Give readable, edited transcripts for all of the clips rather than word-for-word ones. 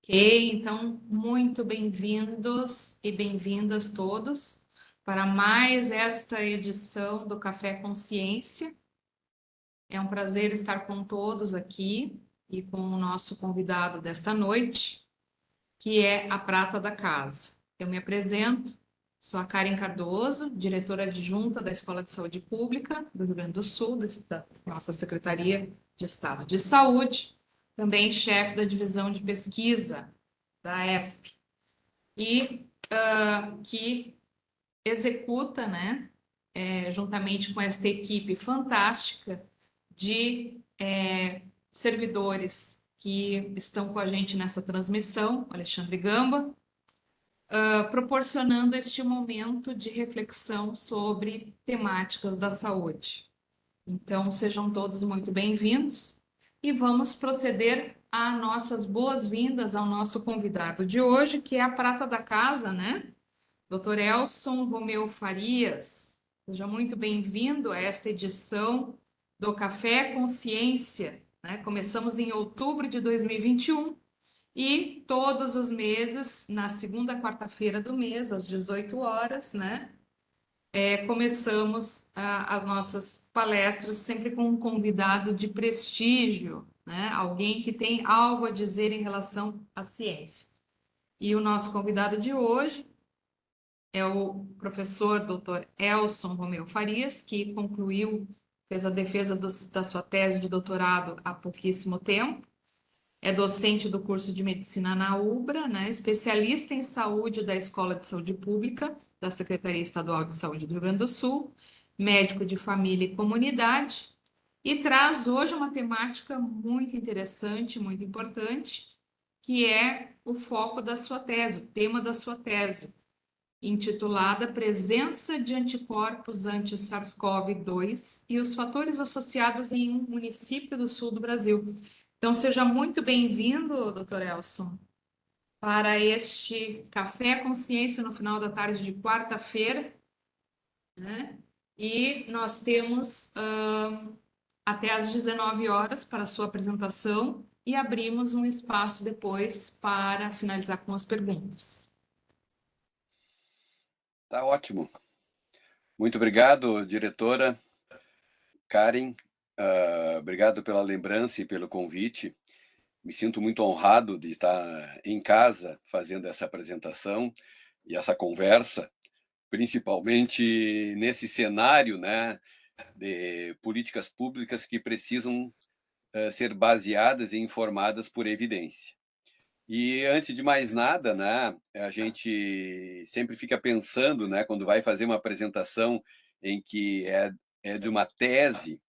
Ok, então, muito bem-vindos e bem-vindas todos para mais esta edição do Café Consciência. É um prazer estar com todos aqui e com o nosso convidado desta noite, que é a prata da casa. Eu me apresento, sou a Karen Cardoso, diretora adjunta da Escola de Saúde Pública do Rio Grande do Sul, da nossa Secretaria de Estado de Saúde, também chefe da divisão de pesquisa da ESP, e que executa, né, juntamente com esta equipe fantástica de servidores que estão com a gente nessa transmissão, Alexandre Gamba, proporcionando este momento de reflexão sobre temáticas da saúde. Então, sejam todos muito bem-vindos e vamos proceder a nossas boas-vindas ao nosso convidado de hoje, que é a prata da casa, né? Dr. Elson Romeu Farias. Seja muito bem-vindo a esta edição do Café Consciência, né? Começamos em outubro de 2021 e todos os meses, na segunda quarta-feira do mês, às 18 horas, né? Começamos as nossas palestras sempre com um convidado de prestígio, né? Alguém que tem algo a dizer em relação à ciência. E o nosso convidado de hoje é o professor Dr. Elson Romeu Farias, que fez a defesa da sua tese de doutorado há pouquíssimo tempo. É docente do curso de medicina na UBRA, né? Especialista em saúde da Escola de Saúde Pública da Secretaria Estadual de Saúde do Rio Grande do Sul, médico de família e comunidade, e traz hoje uma temática muito interessante, muito importante, que é o foco da sua tese, o tema da sua tese, intitulada Presença de anticorpos anti-SARS-CoV-2 e os fatores associados em um município do sul do Brasil. Então, seja muito bem-vindo, doutor Elson, para este Café Consciência no final da tarde de quarta-feira, né? E nós temos até às 19 horas para a sua apresentação e abrimos um espaço depois para finalizar com as perguntas. Tá ótimo. Muito obrigado, diretora Karen. Obrigado pela lembrança e pelo convite. Me sinto muito honrado de estar em casa fazendo essa apresentação e essa conversa, principalmente nesse cenário, né, de políticas públicas que precisam ser baseadas e informadas por evidência. E antes de mais nada, né, a gente sempre fica pensando, né, quando vai fazer uma apresentação em que é de uma tese,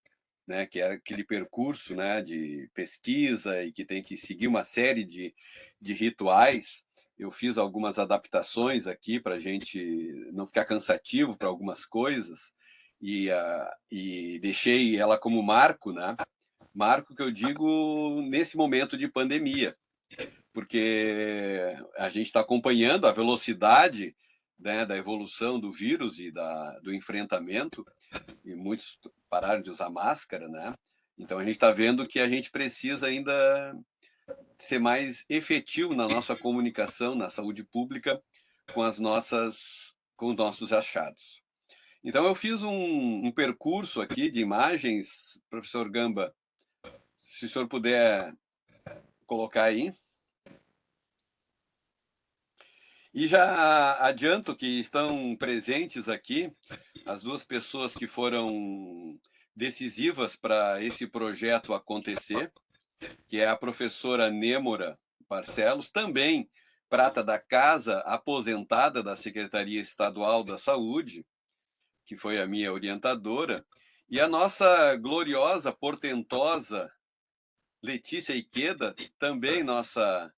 né, que é aquele percurso, né, de pesquisa e que tem que seguir uma série de rituais. Eu fiz algumas adaptações aqui para a gente não ficar cansativo para algumas coisas e deixei ela como marco, né? Marco que eu digo nesse momento de pandemia, porque a gente está acompanhando a velocidade, né, da evolução do vírus e do enfrentamento, e muitos pararam de usar máscara, né? Então a gente está vendo que a gente precisa ainda ser mais efetivo na nossa comunicação, na saúde pública, com os nossos achados. Então eu fiz um percurso aqui de imagens, professor Gamba, se o senhor puder colocar aí. E já adianto que estão presentes aqui as duas pessoas que foram decisivas para esse projeto acontecer, que é a professora Nêmora Barcelos, também prata da casa, aposentada da Secretaria Estadual da Saúde, que foi a minha orientadora, e a nossa gloriosa, portentosa Letícia Iqueda, também nossa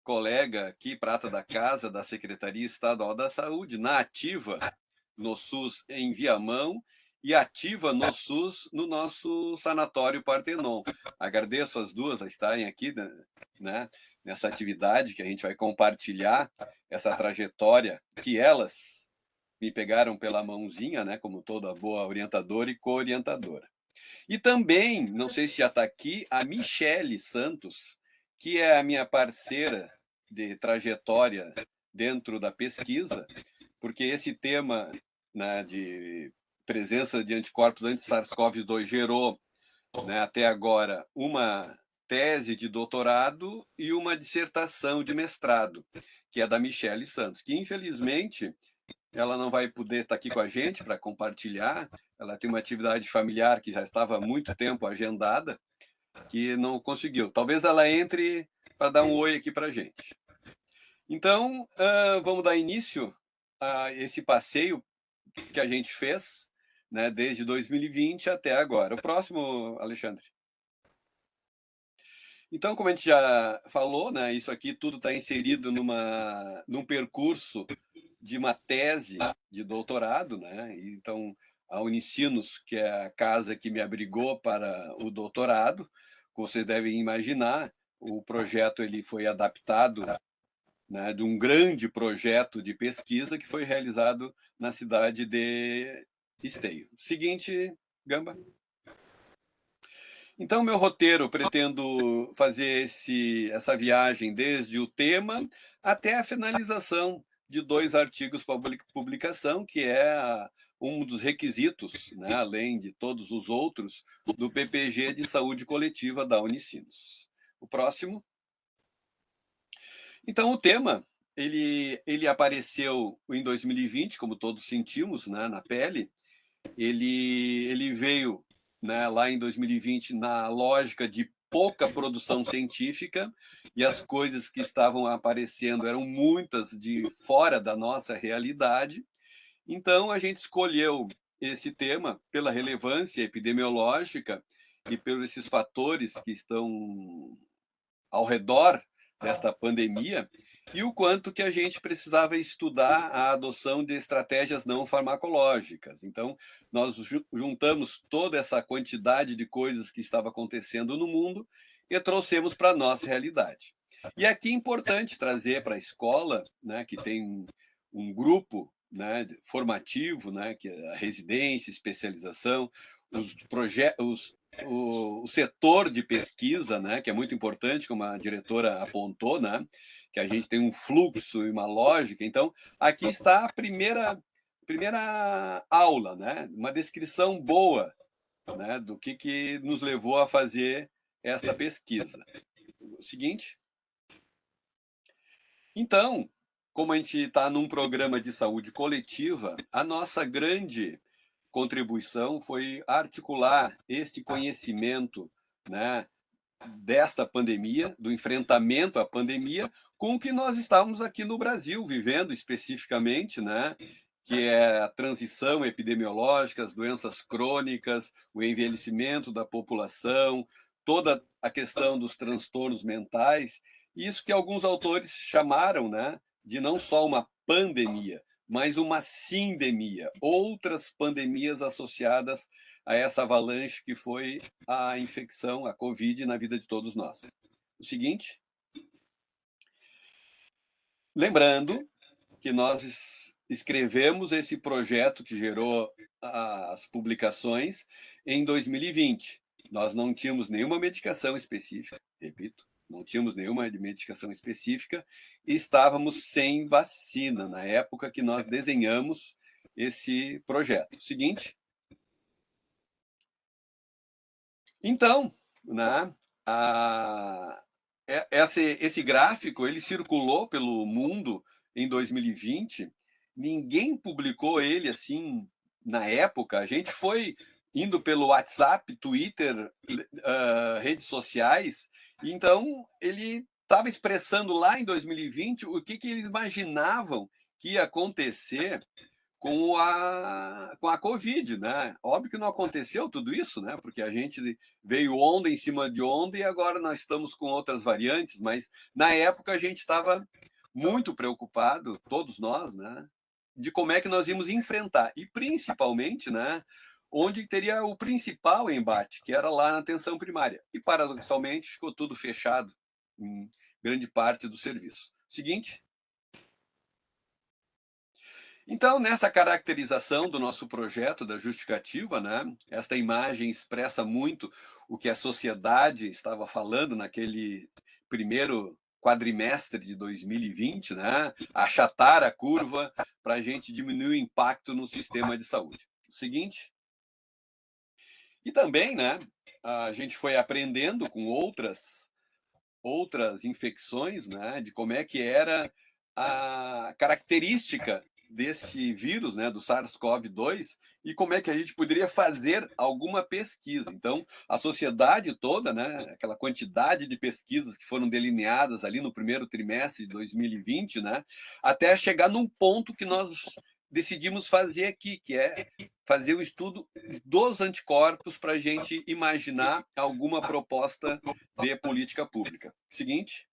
colega aqui, prata da casa da Secretaria Estadual da Saúde, na ativa no SUS em Viamão e ativa no SUS no nosso Sanatório Partenon. Agradeço as duas a estarem aqui, né, nessa atividade que a gente vai compartilhar essa trajetória que elas me pegaram pela mãozinha, né, como toda boa orientadora e co-orientadora. E também, não sei se já está aqui, a Michele Santos, que é a minha parceira de trajetória dentro da pesquisa, porque esse tema, né, de presença de anticorpos anti-SARS-CoV-2 gerou, né, até agora uma tese de doutorado e uma dissertação de mestrado, que é da Michele Santos, que infelizmente ela não vai poder estar aqui com a gente para compartilhar. Ela tem uma atividade familiar que já estava há muito tempo agendada, que não conseguiu. Talvez ela entre para dar um oi aqui para a gente. Então, vamos dar início a esse passeio que a gente fez, né, desde 2020 até agora. O próximo, Alexandre. Então, como a gente já falou, né, isso aqui tudo está inserido num percurso de uma tese de doutorado, né? Então, a Unicinos, que é a casa que me abrigou para o doutorado, como vocês devem imaginar, o projeto ele foi adaptado, né, de um grande projeto de pesquisa que foi realizado na cidade de Esteio. Seguinte, Gamba. Então, meu roteiro, pretendo fazer essa viagem desde o tema até a finalização de 2 artigos para publicação, que é um dos requisitos, né, além de todos os outros, do PPG de Saúde Coletiva da Unicinos. O próximo. Então, o tema, ele apareceu em 2020, como todos sentimos, né, na pele. Ele veio, né, lá em 2020 na lógica de pouca produção científica, e as coisas que estavam aparecendo eram muitas de fora da nossa realidade. Então, a gente escolheu esse tema pela relevância epidemiológica e por esses fatores que estão ao redor desta pandemia, e o quanto que a gente precisava estudar a adoção de estratégias não farmacológicas. Então, nós juntamos toda essa quantidade de coisas que estava acontecendo no mundo e trouxemos para a nossa realidade. E aqui é importante trazer para a escola, né, que tem um grupo, né, formativo, né, que é a residência, especialização, os projetos, o setor de pesquisa, né, que é muito importante, como a diretora apontou, né, que a gente tem um fluxo e uma lógica. Então, aqui está a primeira aula, né, uma descrição boa, né, do que nos levou a fazer esta pesquisa. O seguinte. Então, como a gente está num programa de saúde coletiva, a nossa grande contribuição foi articular este conhecimento, né, desta pandemia, do enfrentamento à pandemia, com o que nós estávamos aqui no Brasil vivendo especificamente, né, que é a transição epidemiológica, as doenças crônicas, o envelhecimento da população, toda a questão dos transtornos mentais, isso que alguns autores chamaram, né, de não só uma pandemia, mas uma sindemia, outras pandemias associadas a essa avalanche que foi a infecção, a Covid, na vida de todos nós. O seguinte, lembrando que nós escrevemos esse projeto que gerou as publicações em 2020. Nós não tínhamos nenhuma medicação específica, repito, não tínhamos nenhuma medicação específica e estávamos sem vacina na época que nós desenhamos esse projeto. Seguinte. Então, né, esse gráfico ele circulou pelo mundo em 2020. Ninguém publicou ele assim na época. A gente foi indo pelo WhatsApp, Twitter, redes sociais. Então, ele estava expressando lá em 2020 o que eles imaginavam que ia acontecer com a Covid, né? Óbvio que não aconteceu tudo isso, né? Porque a gente veio onda em cima de onda e agora nós estamos com outras variantes, mas na época a gente estava muito preocupado, todos nós, né? De como é que nós íamos enfrentar e principalmente, né? Onde teria o principal embate, que era lá na atenção primária. E paradoxalmente ficou tudo fechado em grande parte do serviço. Seguinte. Então, nessa caracterização do nosso projeto, da justificativa, né, esta imagem expressa muito o que a sociedade estava falando naquele primeiro quadrimestre de 2020, né, achatar a curva para a gente diminuir o impacto no sistema de saúde. O seguinte, e também, né, a gente foi aprendendo com outras infecções, né, de como é que era a característica desse vírus, né, do SARS-CoV-2, e como é que a gente poderia fazer alguma pesquisa. Então, a sociedade toda, né, aquela quantidade de pesquisas que foram delineadas ali no primeiro trimestre de 2020, né, até chegar num ponto que nós decidimos fazer aqui, que é fazer o estudo dos anticorpos para a gente imaginar alguma proposta de política pública. Seguinte.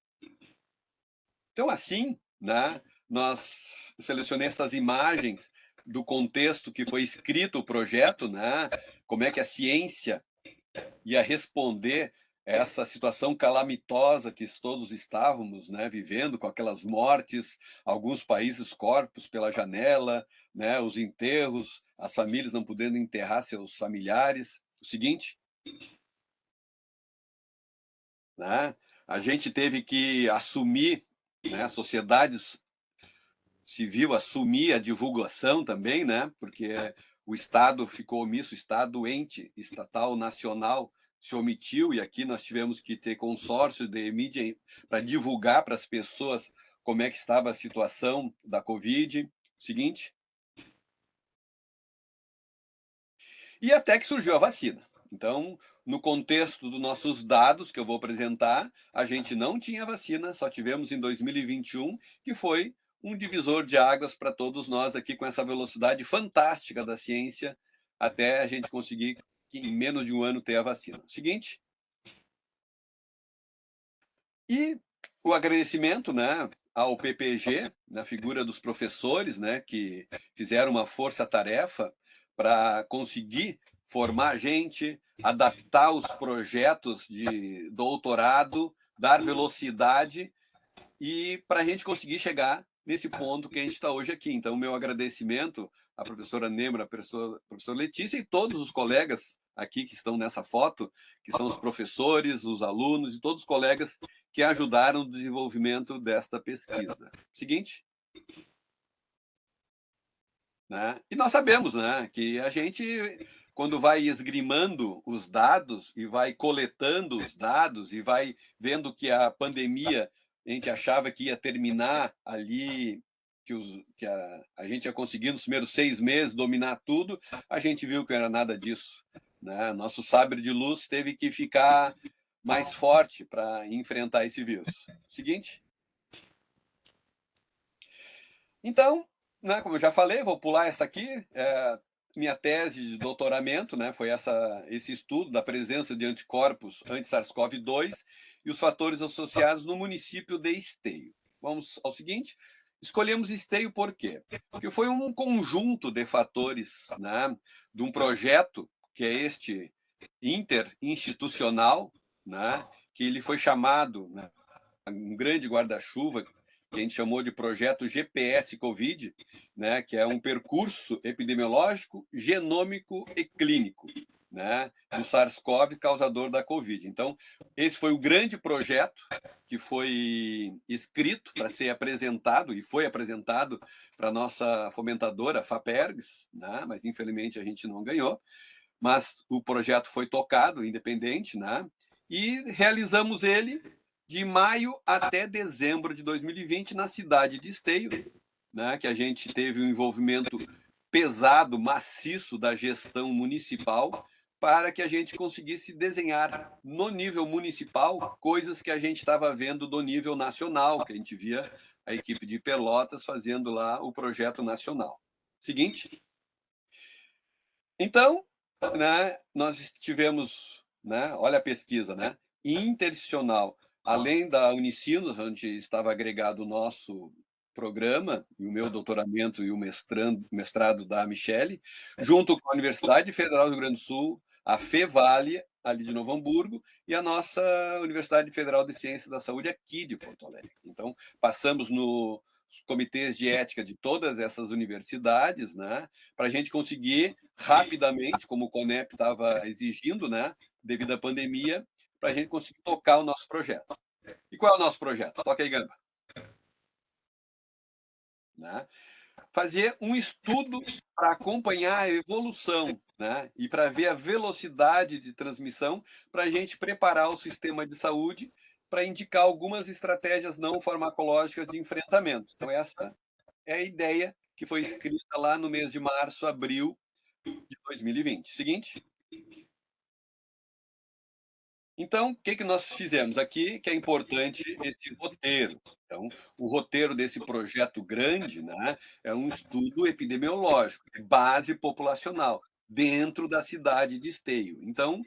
Então, assim, né, nós selecionei essas imagens do contexto que foi escrito o projeto, né, como é que a ciência ia responder essa situação calamitosa que todos estávamos, né, vivendo, com aquelas mortes, alguns países corpos pela janela, né, os enterros, as famílias não podendo enterrar seus familiares. O seguinte, né, a gente teve que assumir, né, a sociedade civil assumir a divulgação também, né, porque o Estado ficou omisso, o Estado ente estatal nacional se omitiu, e aqui nós tivemos que ter consórcio de mídia para divulgar para as pessoas como é que estava a situação da Covid. Seguinte. E até que surgiu a vacina. Então, no contexto dos nossos dados que eu vou apresentar, a gente não tinha vacina, só tivemos em 2021, que foi um divisor de águas para todos nós aqui, com essa velocidade fantástica da ciência, até a gente conseguir, em menos de um ano, ter a vacina. Seguinte. E o agradecimento, né, ao PPG, na figura dos professores, né, que fizeram uma força-tarefa para conseguir formar gente, adaptar os projetos de doutorado, dar velocidade e para a gente conseguir chegar nesse ponto que a gente está hoje aqui. Então, meu agradecimento à professora Nembra, à professora Letícia e todos os colegas aqui que estão nessa foto, que são os professores, os alunos e todos os colegas que ajudaram no desenvolvimento desta pesquisa. Seguinte. Né? E nós sabemos, né, que a gente, quando vai esgrimando os dados e vai coletando os dados e vai vendo que a pandemia, a gente achava que ia terminar ali, que a gente ia conseguir nos primeiros 6 meses dominar tudo, a gente viu que não era nada disso. Né? Nosso sabre de luz teve que ficar mais forte para enfrentar esse vírus. Seguinte. Então, né, como eu já falei, vou pular essa aqui. Minha tese de doutoramento, né, foi esse estudo da presença de anticorpos anti-SARS-CoV-2 e os fatores associados no município de Esteio. Vamos ao seguinte. Escolhemos Esteio por quê? Porque foi um conjunto de fatores, né, de um projeto que é este interinstitucional, né, que ele foi chamado, né, um grande guarda-chuva que a gente chamou de projeto GPS Covid, né, que é um percurso epidemiológico, genômico e clínico, né, do SARS-CoV causador da Covid. Então, esse foi o grande projeto que foi escrito para ser apresentado e foi apresentado para a nossa fomentadora, a FAPERGS, né, mas infelizmente a gente não ganhou, mas o projeto foi tocado, independente, né, e realizamos ele de maio até dezembro de 2020 na cidade de Esteio, né, que a gente teve um envolvimento pesado, maciço da gestão municipal para que a gente conseguisse desenhar no nível municipal coisas que a gente estava vendo do nível nacional, que a gente via a equipe de Pelotas fazendo lá o projeto nacional. Seguinte. Então, né, nós tivemos, né, olha a pesquisa, né, interinstitucional, além da Unicinos, onde estava agregado o nosso programa, e o meu doutoramento e o mestrado da Michele, junto com a Universidade Federal do Rio Grande do Sul, a FEVALE, ali de Novo Hamburgo, e a nossa Universidade Federal de Ciências da Saúde aqui de Porto Alegre. Então, passamos nos comitês de ética de todas essas universidades, né, para a gente conseguir rapidamente, como o CONEP estava exigindo, né, devido à pandemia, para a gente conseguir tocar o nosso projeto. E qual é o nosso projeto? Toca aí, Gamba. Né? Fazer um estudo para acompanhar a evolução, né? E para ver a velocidade de transmissão, para a gente preparar o sistema de saúde para indicar algumas estratégias não farmacológicas de enfrentamento. Então, essa é a ideia que foi escrita lá no mês de março, abril de 2020. Seguinte. Então, o que nós fizemos aqui, que é importante esse roteiro? Então, o roteiro desse projeto grande, né, é um estudo epidemiológico, de base populacional, dentro da cidade de Esteio. Então,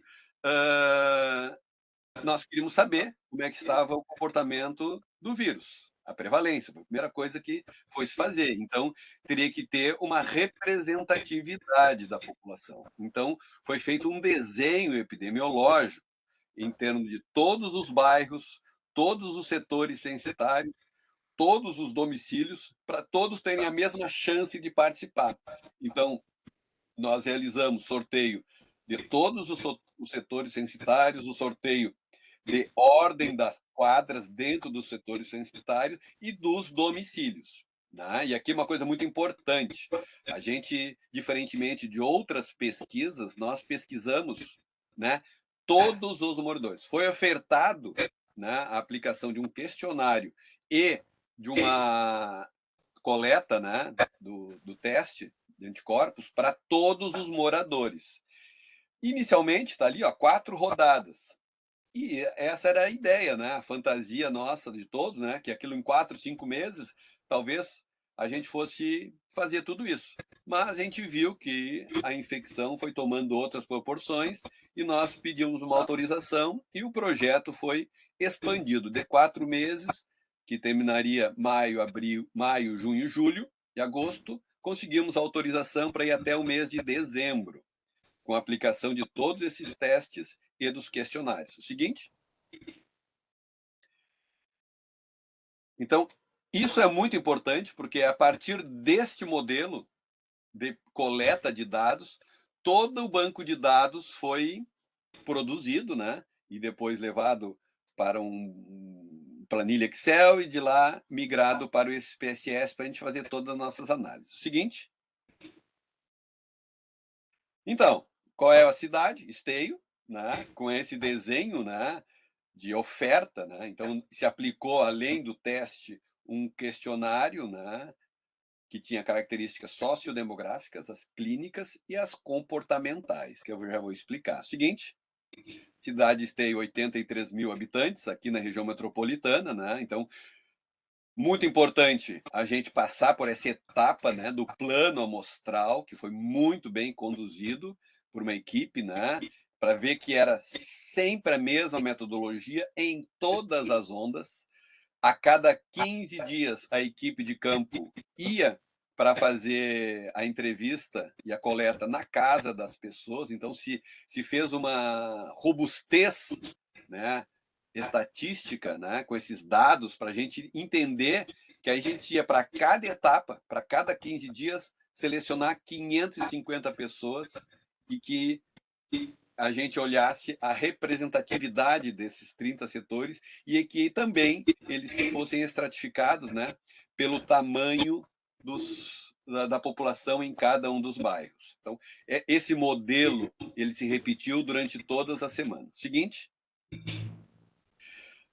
nós queríamos saber como é que estava o comportamento do vírus, a prevalência, foi a primeira coisa que foi se fazer. Então, teria que ter uma representatividade da população. Então, foi feito um desenho epidemiológico em termos de todos os bairros, todos os setores censitários, todos os domicílios, para todos terem a mesma chance de participar. Então, nós realizamos sorteio de todos os setores censitários, o sorteio de ordem das quadras dentro dos setores censitários e dos domicílios. Né? E aqui uma coisa muito importante, a gente, diferentemente de outras pesquisas, nós pesquisamos, né, todos os moradores. Foi ofertado, né, a aplicação de um questionário e de uma coleta, né, do teste de anticorpos para todos os moradores. Inicialmente, está ali, ó, 4 rodadas. E essa era a ideia, né? A fantasia nossa de todos, né? Que aquilo em 4, 5 meses, talvez a gente fosse fazer tudo isso. Mas a gente viu que a infecção foi tomando outras proporções e nós pedimos uma autorização e o projeto foi expandido de 4 meses, que terminaria maio, abril, maio, junho, julho e agosto. Conseguimos autorização para ir até o mês de dezembro, com a aplicação de todos esses testes e dos questionários. O seguinte. Então, isso é muito importante, porque a partir deste modelo de coleta de dados, todo o banco de dados foi produzido, né? E depois levado para um planilha Excel e de lá migrado para o SPSS para a gente fazer todas as nossas análises. O seguinte. Então, qual é a cidade? Esteio, né? Com esse desenho, né, de oferta, né? Então, se aplicou, além do teste, um questionário, né, que tinha características sociodemográficas, as clínicas e as comportamentais, que eu já vou explicar. Seguinte, cidade Esteio, 83 mil habitantes, aqui na região metropolitana, né? Então, muito importante a gente passar por essa etapa, né, do plano amostral, que foi muito bem conduzido por uma equipe, né, para ver que era sempre a mesma metodologia em todas as ondas. A cada 15 dias, a equipe de campo ia para fazer a entrevista e a coleta na casa das pessoas. Então, se fez uma robustez, né, estatística, né, com esses dados, para a gente entender que a gente ia para cada etapa, para cada 15 dias, selecionar 550 pessoas e que a gente olhasse a representatividade desses 30 setores e que também eles fossem estratificados, né, pelo tamanho da população em cada um dos bairros. Então, esse modelo ele se repetiu durante todas as semanas. Seguinte.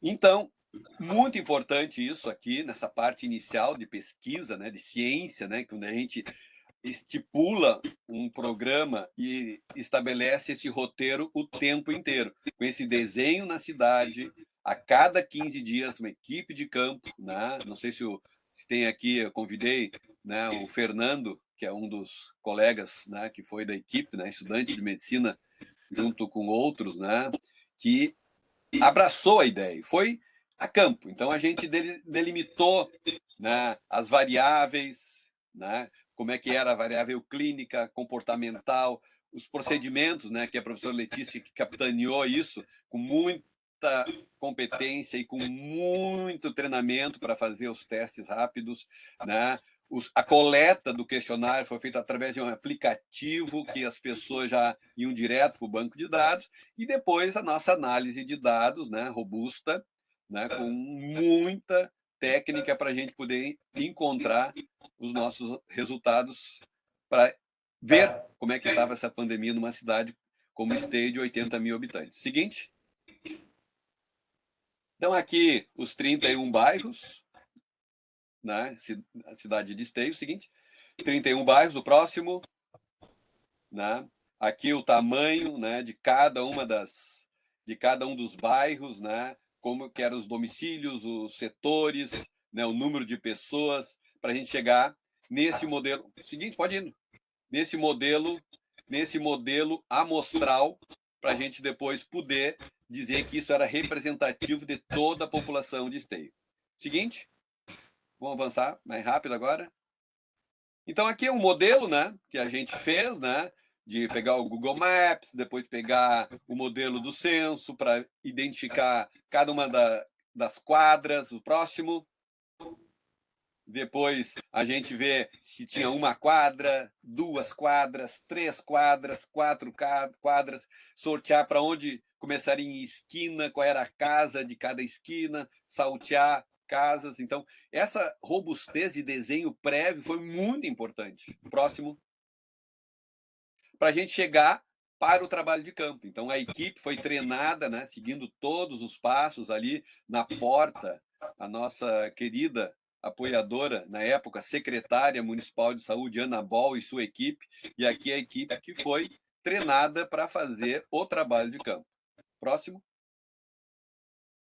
Então, muito importante isso aqui, nessa parte inicial de pesquisa, né, de ciência, né, quando a gente estipula um programa e estabelece esse roteiro o tempo inteiro, com esse desenho na cidade, a cada 15 dias, uma equipe de campo, né? Não sei se tem aqui, eu convidei, né, o Fernando, que é um dos colegas, né, que foi da equipe, né, estudante de medicina, junto com outros, né, que abraçou a ideia, foi a campo. Então a gente delimitou, né, as variáveis, né, como é que era a variável clínica, comportamental, os procedimentos, né, que a professora Letícia que capitaneou isso com muita competência e com muito treinamento para fazer os testes rápidos, né? A coleta do questionário foi feita através de um aplicativo que as pessoas já iam direto para o banco de dados e depois a nossa análise de dados, né, robusta, né, com muita técnica para a gente poder encontrar os nossos resultados para ver como é que estava essa pandemia numa cidade como Esteio de 80 mil habitantes. Seguinte. Então, aqui os 31 bairros, né, a cidade de Esteio, seguinte, 31 bairros, o próximo, né, aqui o tamanho, né, de cada um dos bairros, né, como que eram os domicílios, os setores, né, o número de pessoas, para a gente chegar nesse modelo. Seguinte, pode ir. Nesse modelo amostral, para a gente depois poder dizer que isso era representativo de toda a população de Esteio. Seguinte, vamos avançar mais rápido agora. Então, aqui é um modelo, né, que a gente fez, né, de pegar o Google Maps, depois pegar o modelo do censo para identificar cada uma das quadras, o próximo. Depois a gente vê se tinha uma quadra, 2 quadras, 3 quadras, 4 quadras, sortear para onde começaria em esquina, qual era a casa de cada esquina, saltear casas. Então, essa robustez de desenho prévio foi muito importante. Próximo. Para a gente chegar para o trabalho de campo. Então, a equipe foi treinada, né, seguindo todos os passos ali na porta, a nossa querida apoiadora, na época, secretária municipal de saúde, Ana Bol, e sua equipe, e aqui a equipe que foi treinada para fazer o trabalho de campo. Próximo.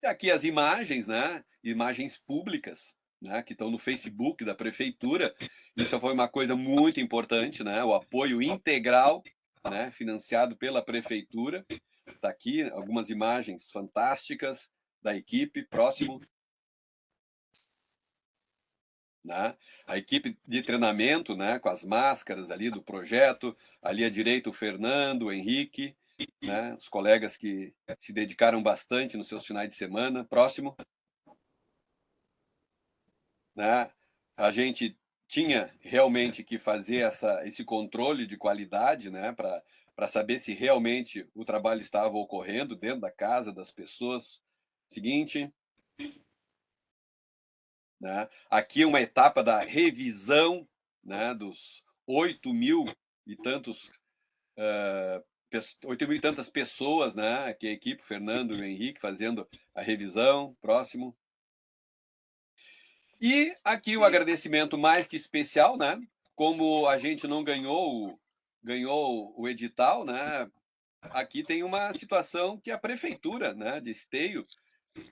E aqui as imagens, né, imagens públicas, né, que estão no Facebook da prefeitura. Isso foi uma coisa muito importante, né, o apoio integral, né, financiado pela prefeitura. Está aqui algumas imagens fantásticas da equipe. Próximo. Né? A equipe de treinamento, né, com as máscaras ali do projeto, ali à direita o Fernando, o Henrique, né, os colegas que se dedicaram bastante nos seus finais de semana. Próximo. Né? A gente tinha realmente que fazer esse controle de qualidade, né, para saber se realmente o trabalho estava ocorrendo dentro da casa das pessoas. Seguinte. Né? Aqui uma etapa da revisão, né, dos 8 mil e tantos 8 mil e tantas pessoas, né, que a equipe, Fernando e o Henrique, fazendo a revisão. Próximo. E aqui o agradecimento mais que especial, né? Como a gente não ganhou o edital, né? Aqui tem uma situação que a prefeitura, né, de Esteio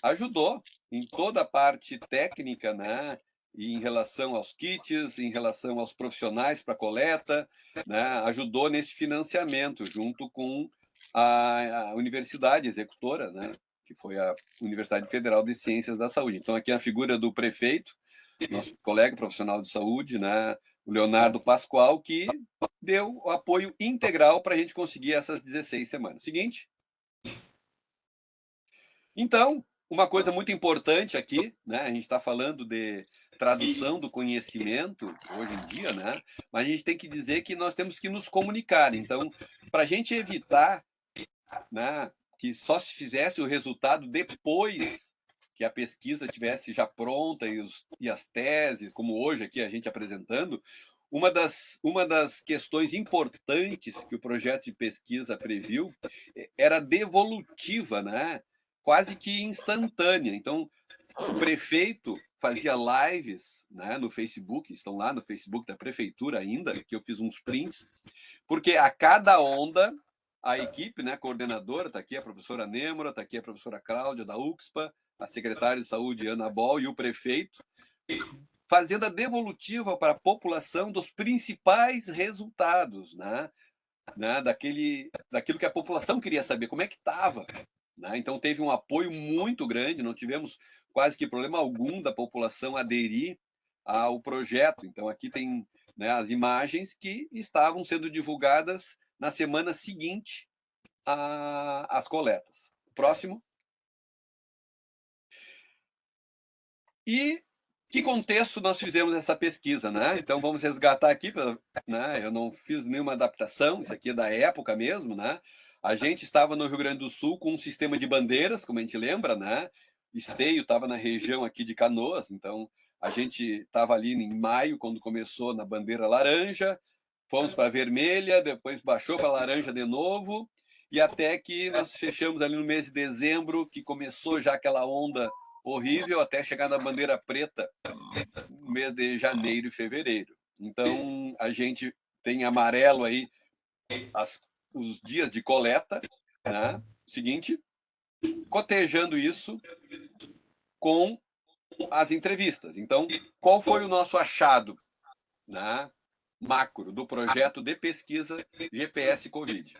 ajudou em toda a parte técnica, né? E em relação aos kits, em relação aos profissionais para coleta, né? Ajudou nesse financiamento junto com a universidade executora, né? Que foi a Universidade Federal de Ciências da Saúde. Então aqui a figura do prefeito, nosso colega profissional de saúde, né? O Leonardo Pascoal, que deu o apoio integral para a gente conseguir essas 16 semanas. Seguinte. Então, uma coisa muito importante aqui, né? A gente está falando de tradução do conhecimento hoje em dia, né? Mas a gente tem que dizer que nós temos que nos comunicar. Então, para a gente evitar, né, que só se fizesse o resultado depois que a pesquisa tivesse já pronta e as teses, como hoje aqui a gente apresentando, uma das questões importantes que o projeto de pesquisa previu era devolutiva, né? Quase que instantânea. Então, o prefeito fazia lives, né, no Facebook, estão lá no Facebook da prefeitura ainda, que eu fiz uns prints, porque a cada onda, a equipe, né, coordenadora, está aqui a professora Nêmora, está aqui a professora Cláudia da UXPA, a secretária de saúde Ana Bol e o prefeito, fazendo a devolutiva para a população dos principais resultados, né, daquilo que a população queria saber, como é que estava. Né? Então teve um apoio muito grande, não tivemos quase que problema algum da população aderir ao projeto. Então aqui tem, né, as imagens que estavam sendo divulgadas na semana seguinte às coletas. Próximo. E que contexto nós fizemos essa pesquisa, né? Então vamos resgatar aqui, né? Eu não fiz nenhuma adaptação, isso aqui é da época mesmo, né? A gente estava no Rio Grande do Sul com um sistema de bandeiras, como a gente lembra, né? Esteio estava na região aqui de Canoas, então a gente estava ali em maio, quando começou na bandeira laranja, fomos para a vermelha, depois baixou para a laranja de novo, e até que nós fechamos ali no mês de dezembro, que começou já aquela onda horrível, até chegar na bandeira preta no mês de janeiro e fevereiro. Então, a gente tem amarelo aí os dias de coleta, né? O seguinte, cotejando isso com as entrevistas. Então, qual foi o nosso achado, né, macro do projeto de pesquisa GPS Covid?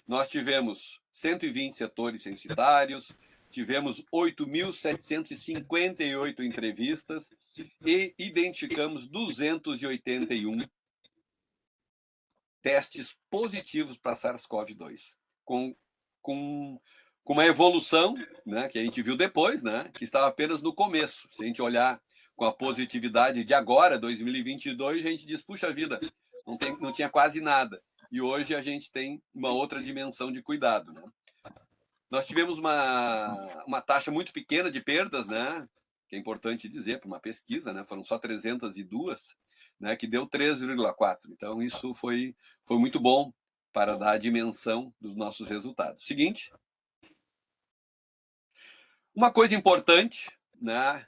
Nós tivemos 120 setores censitários, tivemos 8.758 entrevistas e identificamos 281 testes positivos para SARS-CoV-2, com uma evolução, né, que a gente viu depois, né, que estava apenas no começo. Se a gente olhar com a positividade de agora, 2022, a gente diz, puxa vida, não tinha quase nada. E hoje a gente tem uma outra dimensão de cuidado, né? Nós tivemos uma taxa muito pequena de perdas, né? Que é importante dizer para uma pesquisa, né? Foram só 302, né? Que deu 3,4. Então, isso foi muito bom para dar a dimensão dos nossos resultados. Seguinte. Uma coisa importante, né?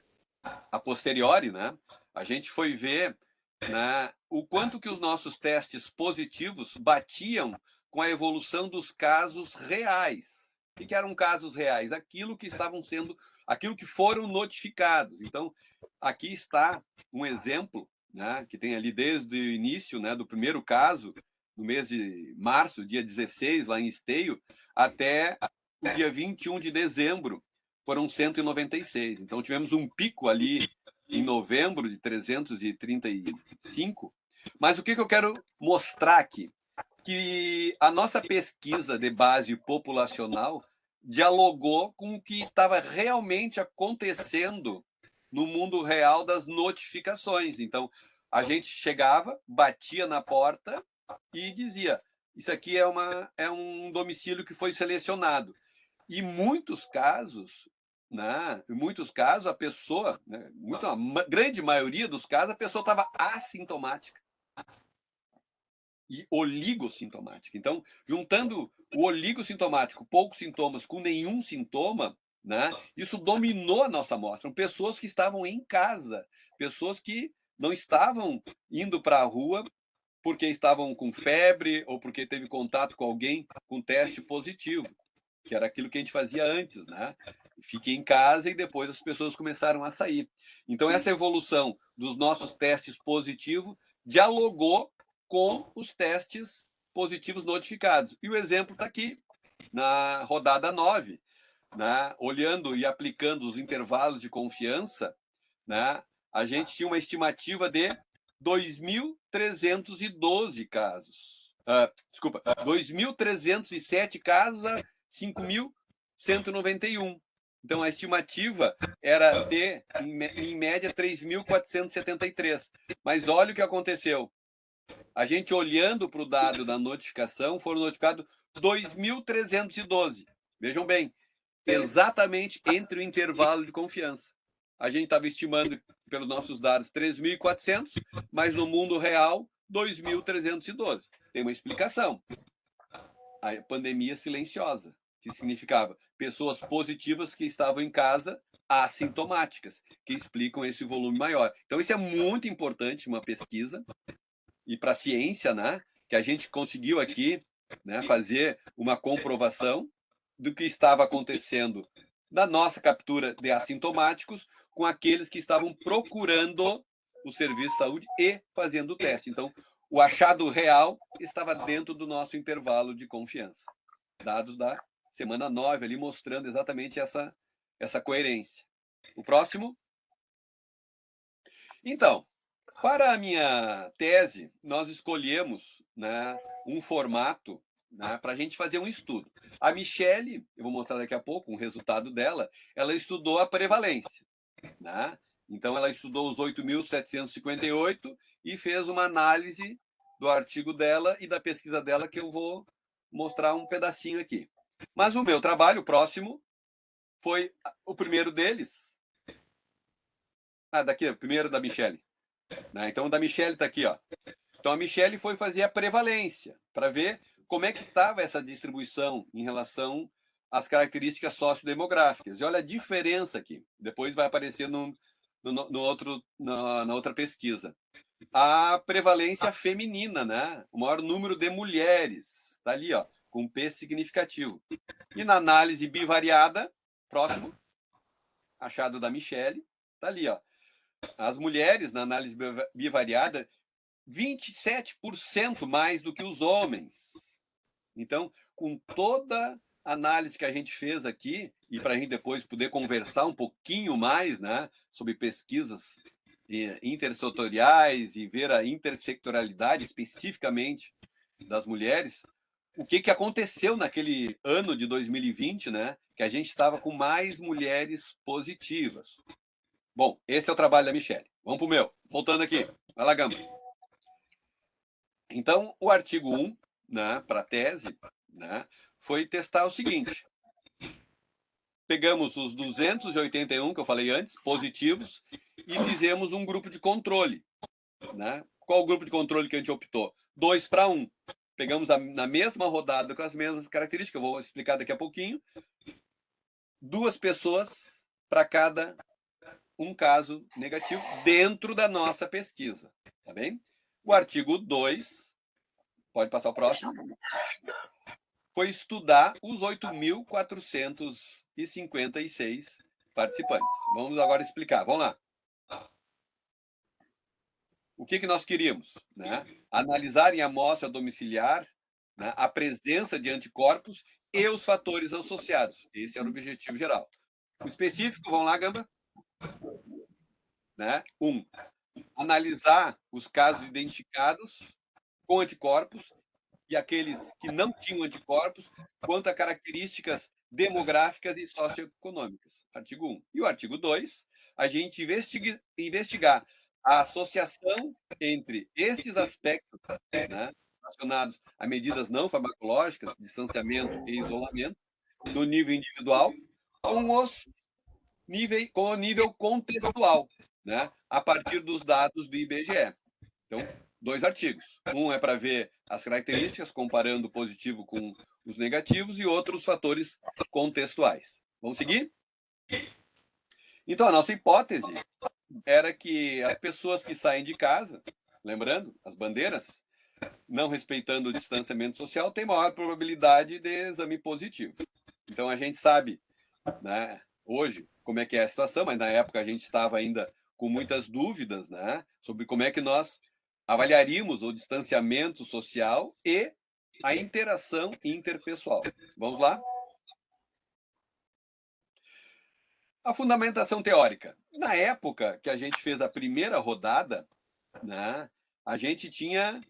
A posteriori, né? A gente foi ver, né, o quanto que os nossos testes positivos batiam com a evolução dos casos reais. O que eram casos reais? Aquilo que foram notificados. Então, aqui está um exemplo, né, que tem ali desde o início, né, do primeiro caso, no mês de março, dia 16, lá em Esteio, até o dia 21 de dezembro, foram 196. Então, tivemos um pico ali em novembro de 335. Mas o que eu quero mostrar aqui? Que a nossa pesquisa de base populacional dialogou com o que estava realmente acontecendo no mundo real das notificações. Então, a gente chegava, batia na porta e dizia: isso aqui é um domicílio que foi selecionado. E muitos casos, né, em muitos casos, a pessoa, né, grande maioria dos casos, a pessoa estava assintomática e oligossintomática. Então, juntando o oligossintomático, poucos sintomas, com nenhum sintoma, né, isso dominou a nossa amostra. Pessoas que estavam em casa, pessoas que não estavam indo para a rua porque estavam com febre ou porque teve contato com alguém com teste positivo, que era aquilo que a gente fazia antes, né? Fique em casa e depois as pessoas começaram a sair. Então, essa evolução dos nossos testes positivos dialogou com os testes positivos notificados. E o exemplo está aqui, na rodada 9, né? Olhando e aplicando os intervalos de confiança, né? A gente tinha uma estimativa de 2.312 casos. Desculpa, 2.307 casos a 5.191. Então, a estimativa era ter, em média, 3.473. Mas olha o que aconteceu. A gente olhando para o dado da notificação, foram notificados 2.312. Vejam bem, exatamente entre o intervalo de confiança. A gente estava estimando, pelos nossos dados, 3.400, mas no mundo real, 2.312. Tem uma explicação. A pandemia silenciosa, que significava pessoas positivas que estavam em casa assintomáticas, que explicam esse volume maior. Então, isso é muito importante, uma pesquisa, e para a ciência, né, que a gente conseguiu aqui, né, fazer uma comprovação do que estava acontecendo na nossa captura de assintomáticos com aqueles que estavam procurando o serviço de saúde e fazendo o teste. Então, o achado real estava dentro do nosso intervalo de confiança. Dados da semana 9 ali mostrando exatamente essa coerência. O próximo. Então, para a minha tese, nós escolhemos, né, um formato, né, para a gente fazer um estudo. A Michele, eu vou mostrar daqui a pouco um resultado dela, ela estudou a prevalência. Né? Então, ela estudou os 8.758 e fez uma análise do artigo dela e da pesquisa dela, que eu vou mostrar um pedacinho aqui. Mas o meu trabalho próximo foi o primeiro deles. Daqui, o primeiro da Michelle. Né? Então, o da Michelle está aqui, ó. Então, a Michelle foi fazer a prevalência para ver como é que estava essa distribuição em relação às características sociodemográficas. E olha a diferença aqui. Depois vai aparecer na outra pesquisa. A prevalência feminina, né? O maior número de mulheres. Está ali, ó, com P significativo. E na análise bivariada, próximo, achado da Michelle, está ali, ó. As mulheres, na análise bivariada, 27% mais do que os homens. Então, com toda a análise que a gente fez aqui, e para a gente depois poder conversar um pouquinho mais, né, sobre pesquisas intersetoriais e ver a intersectorialidade especificamente das mulheres, o que aconteceu naquele ano de 2020, né, que a gente estava com mais mulheres positivas. Bom, esse é o trabalho da Michelle. Vamos para o meu. Voltando aqui. Vai lá, Gamba. Então, o artigo 1, né, para a tese, né, foi testar o seguinte. Pegamos os 281 que eu falei antes, positivos, e fizemos um grupo de controle. Né? Qual o grupo de controle que a gente optou? 2-1. Pegamos na mesma rodada com as mesmas características, eu vou explicar daqui a pouquinho. 2 pessoas para cada um caso negativo dentro da nossa pesquisa. Tá bem? O artigo 2, pode passar o próximo, foi estudar os 8.456 participantes. Vamos agora explicar. Vamos lá. O que nós queríamos? Né? Analisar em amostra domiciliar, né, a presença de anticorpos e os fatores associados. Esse era o objetivo geral. O específico, vamos lá, Gamba? Né? 1. Analisar os casos identificados com anticorpos e aqueles que não tinham anticorpos, quanto a características demográficas e socioeconômicas. Artigo 1. E o artigo 2, a gente investigar a associação entre esses aspectos, né, relacionados a medidas não farmacológicas, distanciamento e isolamento, no nível individual, com o nível contextual, né, a partir dos dados do IBGE. Então, 2 artigos. Um é para ver as características, comparando o positivo com os negativos, e outros fatores contextuais. Vamos seguir? Então, a nossa hipótese era que as pessoas que saem de casa, lembrando, as bandeiras, não respeitando o distanciamento social, têm maior probabilidade de exame positivo. Então, a gente sabe, né, hoje, como é que é a situação, mas na época a gente estava ainda com muitas dúvidas, né, sobre como é que nós avaliaríamos o distanciamento social e a interação interpessoal. Vamos lá? A fundamentação teórica. Na época que a gente fez a primeira rodada, né, a gente tinha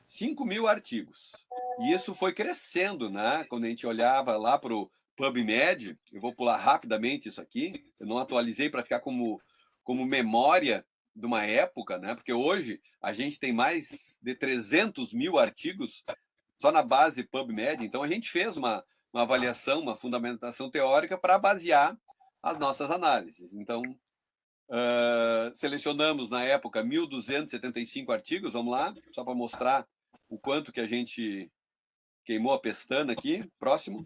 5.000 artigos. E isso foi crescendo, né? Quando a gente olhava lá para o PubMed, eu vou pular rapidamente isso aqui, eu não atualizei para ficar como memória de uma época, né? Porque hoje a gente tem mais de 300.000 artigos só na base PubMed. Então a gente fez uma avaliação, uma fundamentação teórica para basear as nossas análises. Então, selecionamos na época 1.275 artigos, vamos lá, só para mostrar o quanto que a gente queimou a pestana aqui. Próximo.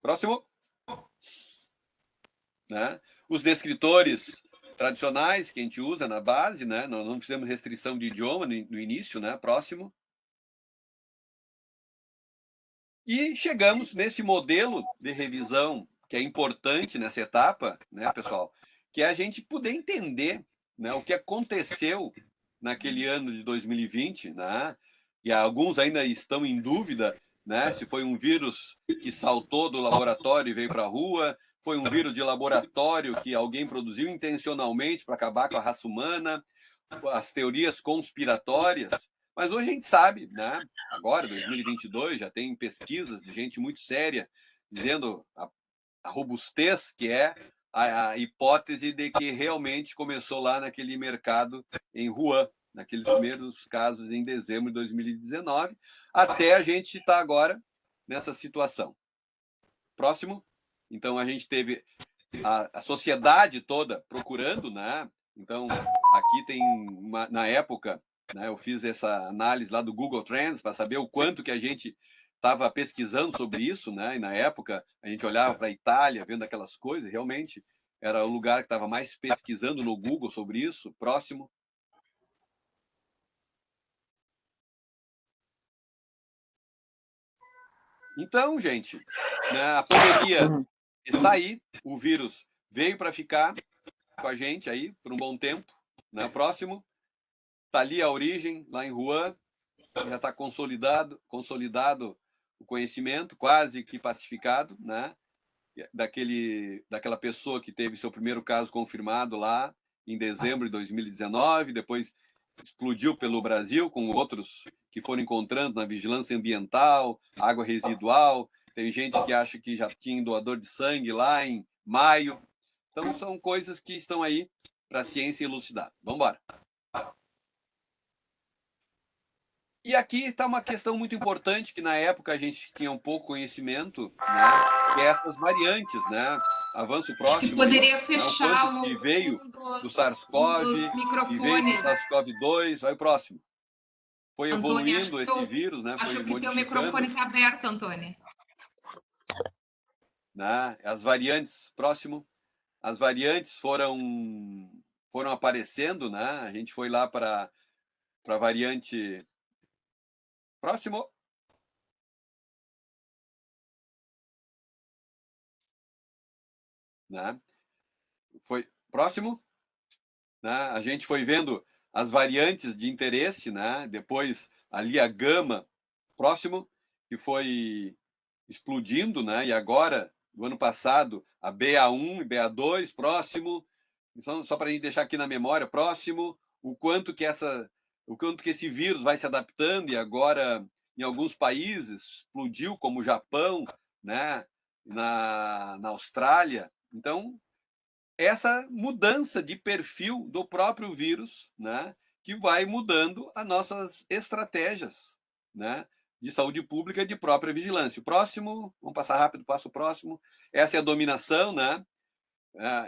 Próximo. Né? Os descritores tradicionais que a gente usa na base, né? Nós não fizemos restrição de idioma no início, né? Próximo. E chegamos nesse modelo de revisão que é importante nessa etapa, né, pessoal, que é a gente poder entender, né, o que aconteceu naquele ano de 2020, né? E alguns ainda estão em dúvida, né, se foi um vírus que saltou do laboratório e veio para a rua, foi um vírus de laboratório que alguém produziu intencionalmente para acabar com a raça humana, as teorias conspiratórias. Mas hoje a gente sabe, né? Agora, 2022, já tem pesquisas de gente muito séria dizendo a robustez que é a hipótese de que realmente começou lá naquele mercado em Wuhan, naqueles primeiros casos em dezembro de 2019, até a gente estar agora nessa situação. Próximo. Então, a gente teve a sociedade toda procurando, né? Então, aqui tem na época, né, eu fiz essa análise lá do Google Trends para saber o quanto que a gente estava pesquisando sobre isso, né? E na época a gente olhava para a Itália, vendo aquelas coisas, realmente era o lugar que estava mais pesquisando no Google sobre isso. Próximo. Então, gente, né, a pandemia está aí, o vírus veio para ficar com a gente aí por um bom tempo, né? Próximo. Está ali a origem, lá em Wuhan, já está consolidado o conhecimento, quase que pacificado, né? Daquela pessoa que teve seu primeiro caso confirmado lá em dezembro de 2019, depois explodiu pelo Brasil com outros que foram encontrando na vigilância ambiental, água residual. Tem gente que acha que já tinha doador de sangue lá em maio. Então, são coisas que estão aí para a ciência elucidar. Vamos embora. E aqui está uma questão muito importante que na época a gente tinha um pouco conhecimento, né? Que é essas variantes, né? Avanço Que próximo aí, poderia né? O fechar quanto que veio do um SARS-CoV, dos que veio do microfones. SARS-CoV-2, vai o próximo. Foi Antônio, evoluindo esse vírus, né? Foi acho que teu modificando, microfone está aberto, Antônio. né? As variantes, próximo. As variantes foram aparecendo, né? A gente foi lá para a variante próximo. Né? Foi próximo, né? A gente foi vendo as variantes de interesse, né? Depois ali a gama próximo, que foi explodindo, né? E agora, no ano passado, a BA1 e BA2 próximo. Então, só para a gente deixar aqui na memória, próximo, o quanto que esse vírus vai se adaptando e agora em alguns países explodiu, como o Japão, né? Na Austrália. Então, essa mudança de perfil do próprio vírus, né, que vai mudando as nossas estratégias, né, de saúde pública e de própria vigilância. O próximo, vamos passar rápido, passo o próximo. Essa é a dominação, né?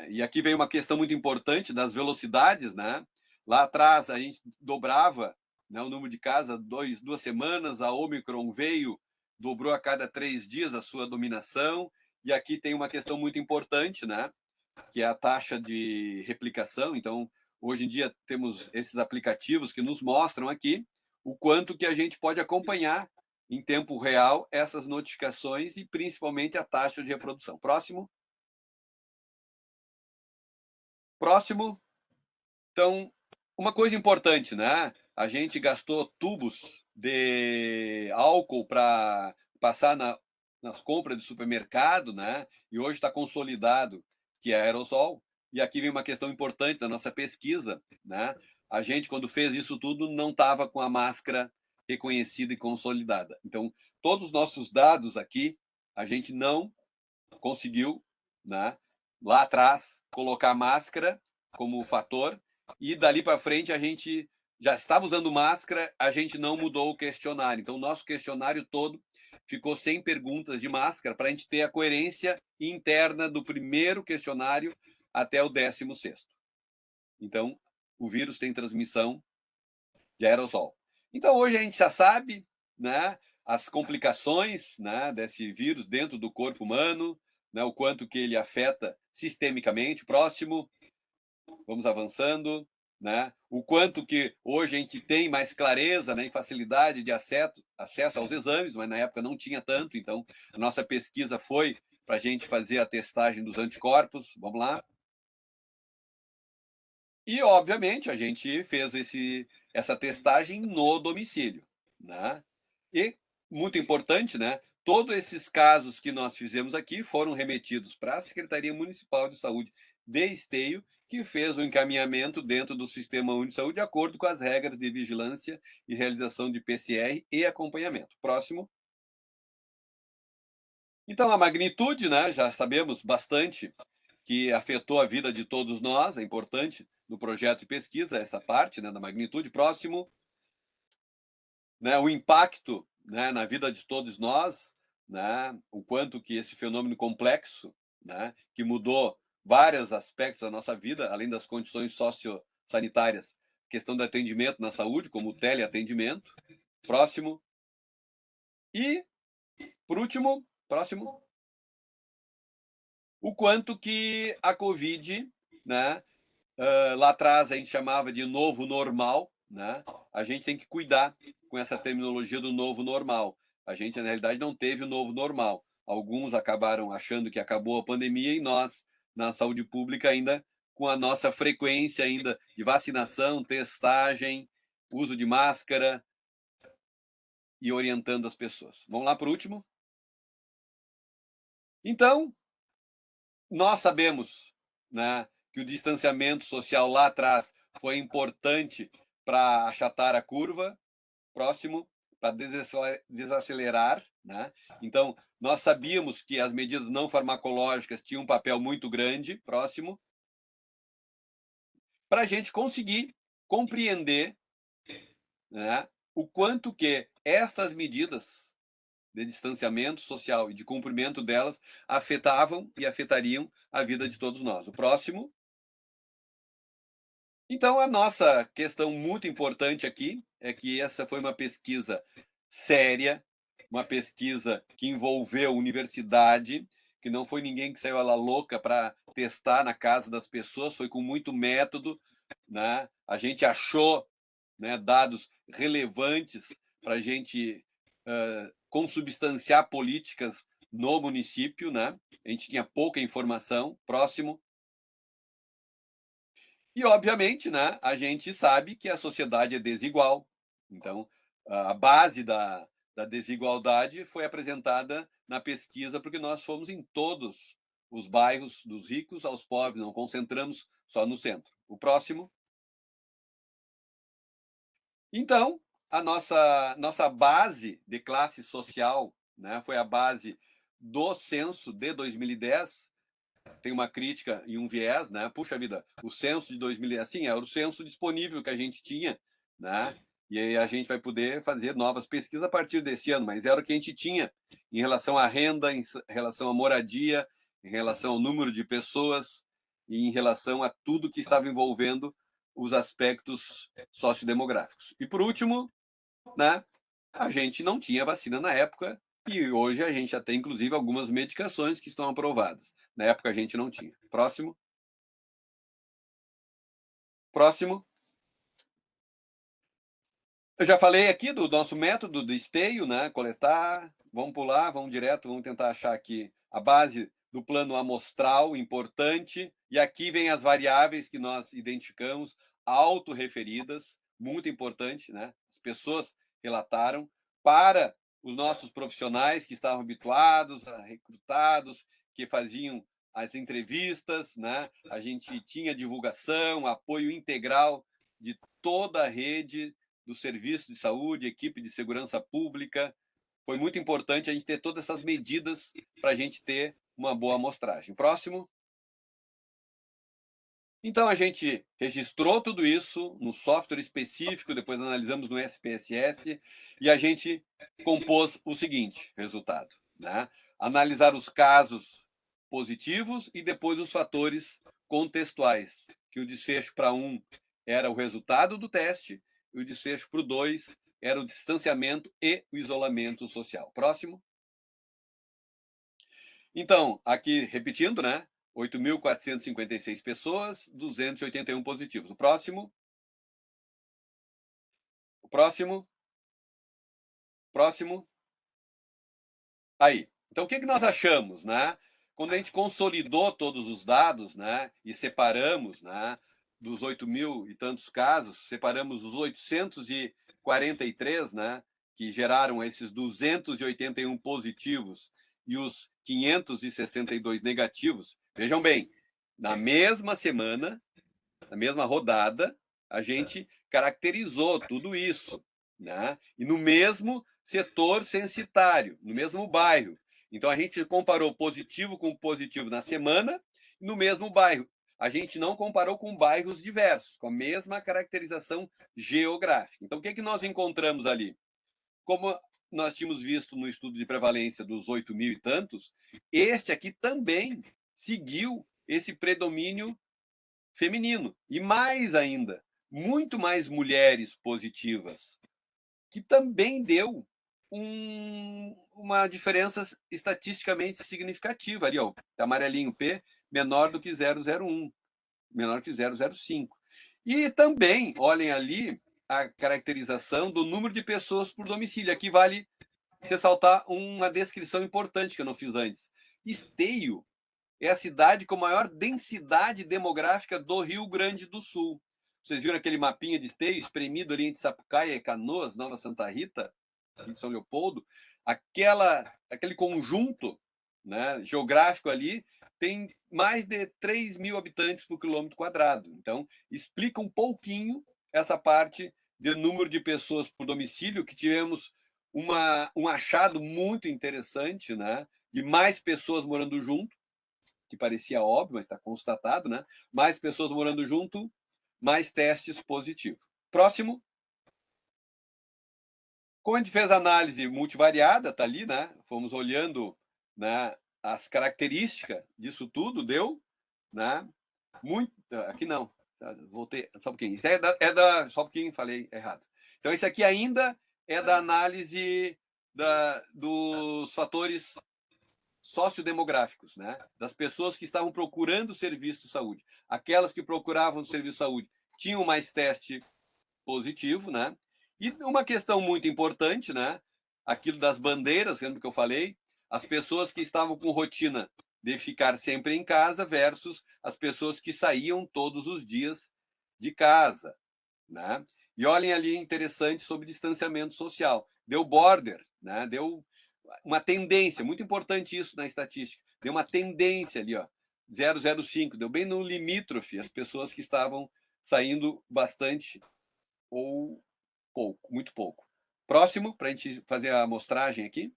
E aqui vem uma questão muito importante das velocidades, né? Lá atrás a gente dobrava, né, o número de casos 2 semanas, a Omicron veio, dobrou a cada 3 dias a sua dominação, e aqui tem uma questão muito importante, né? Que é a taxa de replicação. Então, hoje em dia temos esses aplicativos que nos mostram aqui o quanto que a gente pode acompanhar em tempo real essas notificações e principalmente a taxa de reprodução. Próximo. Próximo. Então, uma coisa importante, né? A gente gastou tubos de álcool para passar nas compras de supermercado, né? E hoje está consolidado que é aerosol. E aqui vem uma questão importante da nossa pesquisa, né? A gente, quando fez isso tudo, não estava com a máscara reconhecida e consolidada. Então, todos os nossos dados aqui, a gente não conseguiu, né? Lá atrás, colocar máscara como fator, e dali para frente a gente já estava usando máscara, a gente não mudou o questionário. Então, o nosso questionário todo ficou sem perguntas de máscara para a gente ter a coerência interna do primeiro questionário até o 16º. Então, o vírus tem transmissão de aerosol. Então, hoje a gente já sabe, né, as complicações, né, desse vírus dentro do corpo humano, né, o quanto que ele afeta sistemicamente. Próximo, vamos avançando, né? O quanto que hoje a gente tem mais clareza, né, e facilidade de acesso aos exames, mas na época não tinha tanto, então a nossa pesquisa foi para a gente fazer a testagem dos anticorpos. Vamos lá. E, obviamente, a gente fez essa testagem no domicílio, né? E, muito importante, né? Todos esses casos que nós fizemos aqui foram remetidos para a Secretaria Municipal de Saúde de Esteio, que fez o encaminhamento dentro do Sistema Único de Saúde, de acordo com as regras de vigilância e realização de PCR e acompanhamento. Próximo. Então, a magnitude, né? Já sabemos bastante que afetou a vida de todos nós, é importante no projeto de pesquisa, essa parte, né, da magnitude. Próximo, né, o impacto, né, na vida de todos nós, né, o quanto que esse fenômeno complexo, né, que mudou vários aspectos da nossa vida, além das condições sociosanitárias, questão do atendimento na saúde, como o teleatendimento. Próximo. E, por último, próximo, o quanto que a Covid, né, lá atrás a gente chamava de novo normal, né? A gente tem que cuidar com essa terminologia do novo normal. A gente, na realidade, não teve o novo normal. Alguns acabaram achando que acabou a pandemia e nós, na saúde pública, ainda com a nossa frequência ainda de vacinação, testagem, uso de máscara e orientando as pessoas. Vamos lá para o último? Então, nós sabemos, né, que o distanciamento social lá atrás foi importante para achatar a curva. Próximo, para desacelerar, né? Então, nós sabíamos que as medidas não farmacológicas tinham um papel muito grande. Próximo, para a gente conseguir compreender, né, o quanto que essas medidas de distanciamento social e de cumprimento delas afetavam e afetariam a vida de todos nós. O próximo. Então, a nossa questão muito importante aqui é que essa foi uma pesquisa séria, uma pesquisa que envolveu universidade, que não foi ninguém que saiu lá louca para testar na casa das pessoas, foi com muito método, né? A gente achou, né, dados relevantes para a gente consubstanciar políticas no município, né? A gente tinha pouca informação. Próximo. E, obviamente, né, a gente sabe que a sociedade é desigual. Então, a base da desigualdade foi apresentada na pesquisa, porque nós fomos em todos os bairros, dos ricos aos pobres, não concentramos só no centro. O próximo. Então, a nossa base de classe social, né, foi a base do censo de 2010. Tem uma crítica e um viés, né? Puxa vida, o censo de 2000, assim, era o censo disponível que a gente tinha, né? E aí a gente vai poder fazer novas pesquisas a partir desse ano, mas era o que a gente tinha em relação à renda, em relação à moradia, em relação ao número de pessoas e em relação a tudo que estava envolvendo os aspectos sociodemográficos. E por último, né? A gente não tinha vacina na época e hoje a gente já tem, inclusive, algumas medicações que estão aprovadas. Na época a gente não tinha. Próximo. Próximo. Eu já falei aqui do nosso método de esteio, né? Coletar. Vamos pular, vamos direto, vamos tentar achar aqui a base do plano amostral, importante. E aqui vem as variáveis que nós identificamos, autorreferidas, muito importante, né? As pessoas relataram para os nossos profissionais que estavam habituados, recrutados, que faziam as entrevistas, né? A gente tinha divulgação, apoio integral de toda a rede do serviço de saúde, equipe de segurança pública. Foi muito importante a gente ter todas essas medidas para a gente ter uma boa amostragem. Próximo. Então, a gente registrou tudo isso no software específico, depois analisamos no SPSS e a gente compôs o seguinte resultado, né? Analisar os casos positivos e depois os fatores contextuais, que o desfecho para um era o resultado do teste e o desfecho para o 2 era o distanciamento e o isolamento social. Próximo. Então, aqui repetindo, né? 8.456 pessoas, 281 positivos. O próximo. O próximo. Próximo. Aí. Então, o que nós achamos, né? Quando a gente consolidou todos os dados, né? E separamos, né? Dos 8.000 e tantos casos, separamos os 843, né? Que geraram esses 281 positivos e os 562 negativos. Vejam bem, na mesma semana, na mesma rodada, a gente caracterizou tudo isso, né? E no mesmo setor censitário, no mesmo bairro. Então a gente comparou positivo com positivo na semana, no mesmo bairro. a gente não comparou com bairros diversos, com a mesma caracterização geográfica. Então, o que nós encontramos ali? Como nós tínhamos visto no estudo de prevalência dos 8.000 e tantos, este aqui também seguiu esse predomínio feminino. E mais ainda, muito mais mulheres positivas, que também deu uma diferença estatisticamente significativa ali, ó, amarelinho P, menor do que 0,01, menor que 0,05. E também, olhem ali, a caracterização do número de pessoas por domicílio. Aqui vale ressaltar uma descrição importante que eu não fiz antes. Esteio é a cidade com maior densidade demográfica do Rio Grande do Sul. Vocês viram aquele mapinha de Esteio espremido ali entre Sapucaia e Canoas, Nova Santa Rita, em São Leopoldo? Aquele conjunto, né, geográfico ali tem mais de 3.000 habitantes por quilômetro quadrado. Então, explica um pouquinho essa parte de número de pessoas por domicílio, que tivemos um achado muito interessante, né, de mais pessoas morando junto, que parecia óbvio, mas está constatado, né? Mais pessoas morando junto, mais testes positivos. Próximo. Como a gente fez análise multivariada, tá ali, né? Fomos olhando, né, as características disso tudo, deu, né? Muito. Aqui não. Voltei. Só um pouquinho. Isso só um pouquinho, falei errado. Então, esse aqui ainda é da análise dos fatores sociodemográficos, né? Das pessoas que estavam procurando serviço de saúde. Aquelas que procuravam serviço de saúde tinham mais teste positivo, né? E uma questão muito importante, né? Aquilo das bandeiras, lembra que eu falei? As pessoas que estavam com rotina de ficar sempre em casa versus as pessoas que saíam todos os dias de casa, né? E olhem ali, interessante, sobre distanciamento social. Deu border, né? Deu uma tendência, muito importante isso na estatística, deu uma tendência ali, ó, 0,05, deu bem no limítrofe as pessoas que estavam saindo bastante ou pouco, muito pouco. Próximo, para a gente fazer a amostragem aqui.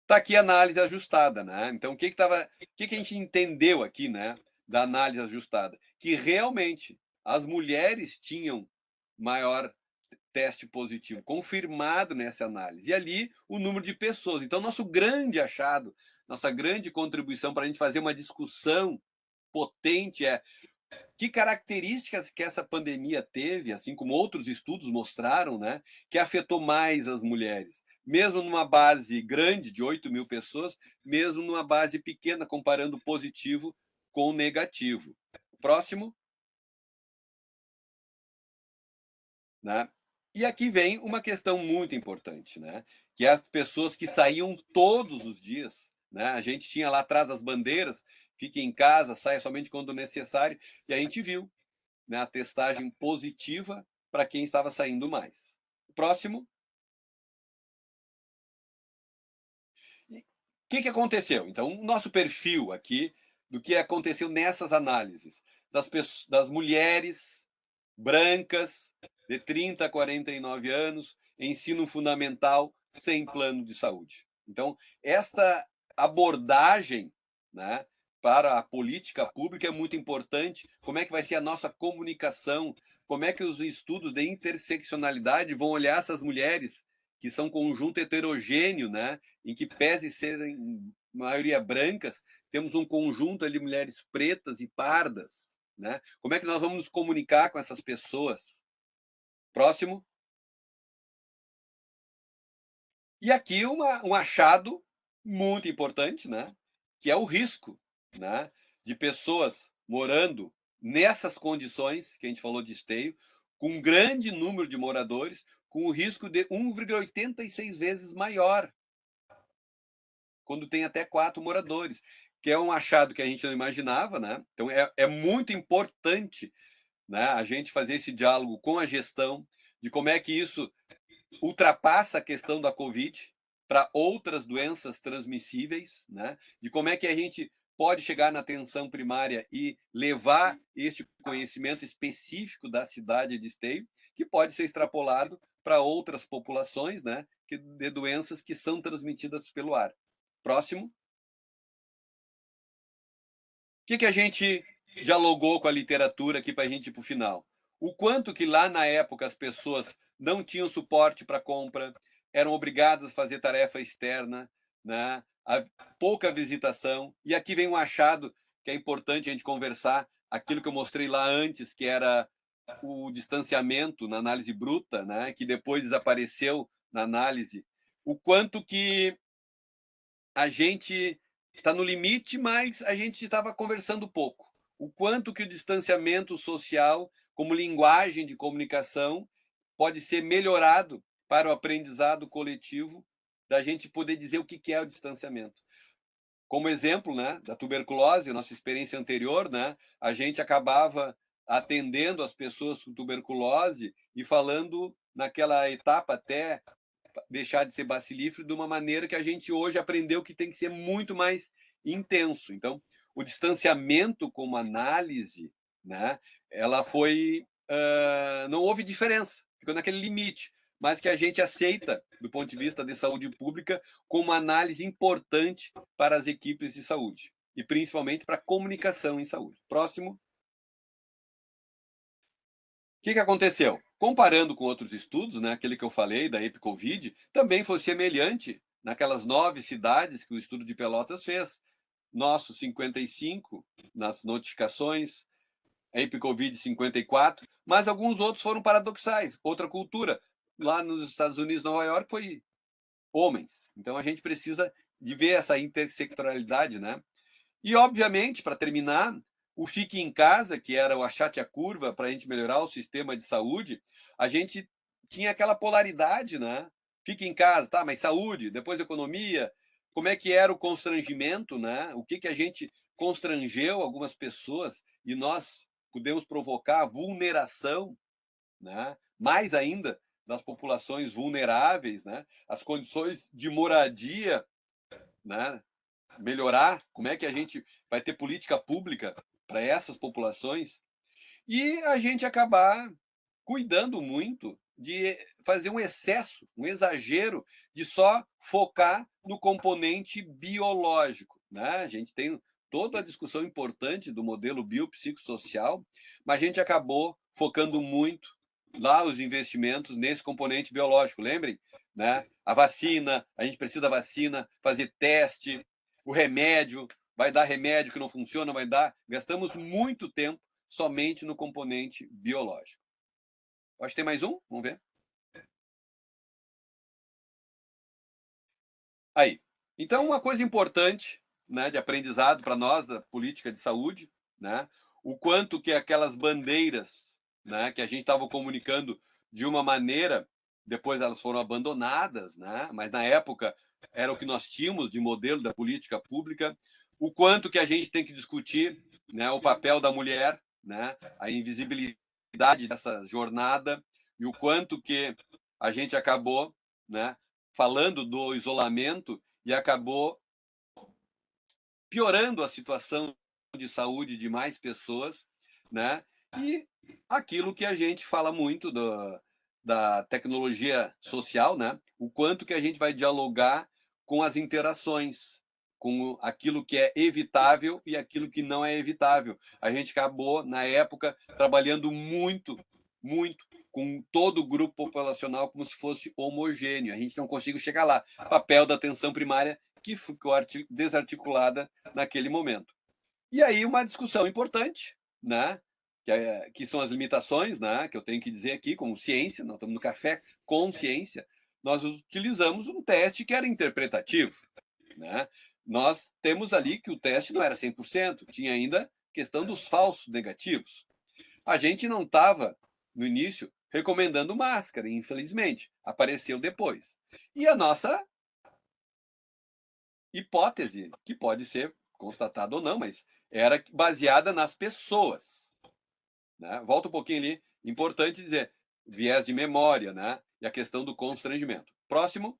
Está aqui a análise ajustada, né? Então, o que a gente entendeu aqui, né, da análise ajustada? Que realmente as mulheres tinham maior teste positivo, confirmado nessa análise. E ali o número de pessoas. Então, nosso grande achado, nossa grande contribuição para a gente fazer uma discussão potente é que características que essa pandemia teve, assim como outros estudos mostraram, né, que afetou mais as mulheres, mesmo numa base grande de 8.000 pessoas, mesmo numa base pequena, comparando positivo com negativo. Próximo. Né? E aqui vem uma questão muito importante, né? Que é as pessoas que saíam todos os dias, né? A gente tinha lá atrás as bandeiras, fique em casa, saia somente quando necessário, e a gente viu, né, a testagem positiva para quem estava saindo mais. Próximo. O que aconteceu? Então, o nosso perfil aqui do que aconteceu nessas análises das mulheres brancas de 30 a 49 anos, ensino fundamental sem plano de saúde. Então, esta abordagem, né, para a política pública é muito importante. Como é que vai ser a nossa comunicação? Como é que os estudos de interseccionalidade vão olhar essas mulheres que são conjunto heterogêneo, né, em que pese serem maioria brancas, temos um conjunto de mulheres pretas e pardas, né? Como é que nós vamos nos comunicar com essas pessoas? Próximo. E aqui um achado muito importante, né? Que é o risco, né, de pessoas morando nessas condições que a gente falou de esteio, com um grande número de moradores, com o risco de 1,86 vezes maior quando tem até 4 moradores, que é um achado que a gente não imaginava, né? Então é muito importante, né, a gente fazer esse diálogo com a gestão de como é que isso ultrapassa a questão da Covid para outras doenças transmissíveis, né? De como é que a gente pode chegar na atenção primária e levar este conhecimento específico da cidade de Esteio, que pode ser extrapolado para outras populações, né, de doenças que são transmitidas pelo ar. Próximo. O que a gente dialogou com a literatura aqui para a gente ir para o final. O quanto que lá na época as pessoas não tinham suporte para compra, eram obrigadas a fazer tarefa externa, né? A pouca visitação. E aqui vem um achado que é importante a gente conversar, aquilo que eu mostrei lá antes, que era o distanciamento na análise bruta, né? Que depois desapareceu na análise. O quanto que a gente está no limite, mas a gente estava conversando pouco. O quanto que o distanciamento social, como linguagem de comunicação, pode ser melhorado para o aprendizado coletivo, da gente poder dizer o que é o distanciamento. Como exemplo, né, da tuberculose, nossa experiência anterior, né, a gente acabava atendendo as pessoas com tuberculose e falando naquela etapa até deixar de ser bacilífero de uma maneira que a gente hoje aprendeu que tem que ser muito mais intenso. Então, o distanciamento como análise, né, ela foi, não houve diferença, ficou naquele limite, mas que a gente aceita, do ponto de vista de saúde pública, como uma análise importante para as equipes de saúde, e principalmente para a comunicação em saúde. Próximo. O que aconteceu? Comparando com outros estudos, né, aquele que eu falei da EpiCovid, também foi semelhante naquelas 9 cidades que o estudo de Pelotas fez. Nosso 55 nas notificações, EpiCovid 54, mas alguns outros foram paradoxais. Outra cultura, lá nos Estados Unidos, Nova York, foi homens. Então a gente precisa de ver essa intersectorialidade, né? E, obviamente, para terminar, o Fique em Casa, que era o achate a curva para a gente melhorar o sistema de saúde, a gente tinha aquela polaridade, né? Fique em casa, tá, mas saúde, depois economia, como é que era o constrangimento, né? O que a gente constrangeu algumas pessoas e nós pudemos provocar a vulneração, né? Mais ainda das populações vulneráveis, né? As condições de moradia, né? Melhorar, como é que a gente vai ter política pública para essas populações e a gente acabar cuidando muito de fazer um excesso, um exagero de só focar no componente biológico, né? A gente tem toda a discussão importante do modelo biopsicossocial, mas a gente acabou focando muito lá os investimentos nesse componente biológico, lembrem, né? A vacina, a gente precisa da vacina, fazer teste, o remédio, vai dar remédio que não funciona, vai dar. Gastamos muito tempo somente no componente biológico. Acho que tem mais um, vamos ver. Aí. Então, uma coisa importante, né, de aprendizado para nós da política de saúde, né, o quanto que aquelas bandeiras, né, que a gente estava comunicando de uma maneira, depois elas foram abandonadas, né, mas na época era o que nós tínhamos de modelo da política pública, o quanto que a gente tem que discutir, né, o papel da mulher, né, a invisibilidade dessa jornada e o quanto que a gente acabou, né, falando do isolamento e acabou piorando a situação de saúde de mais pessoas, né? E aquilo que a gente fala muito da tecnologia social, né? O quanto que a gente vai dialogar com as interações, com aquilo que é evitável e aquilo que não é evitável. A gente acabou, na época, trabalhando muito, muito com todo o grupo populacional como se fosse homogêneo. A gente não conseguiu chegar lá. Papel da atenção primária que ficou desarticulada naquele momento. E aí uma discussão importante, né? Que são as limitações, né? Que eu tenho que dizer aqui, como ciência, nós estamos no café com ciência, nós utilizamos um teste que era interpretativo, né? Nós temos ali que o teste não era 100%, tinha ainda questão dos falsos negativos. A gente não estava, no início, recomendando máscara, infelizmente, apareceu depois. E a nossa hipótese, que pode ser constatada ou não, mas era baseada nas pessoas. Né? Volta um pouquinho ali, importante dizer, viés de memória, né? E a questão do constrangimento. Próximo.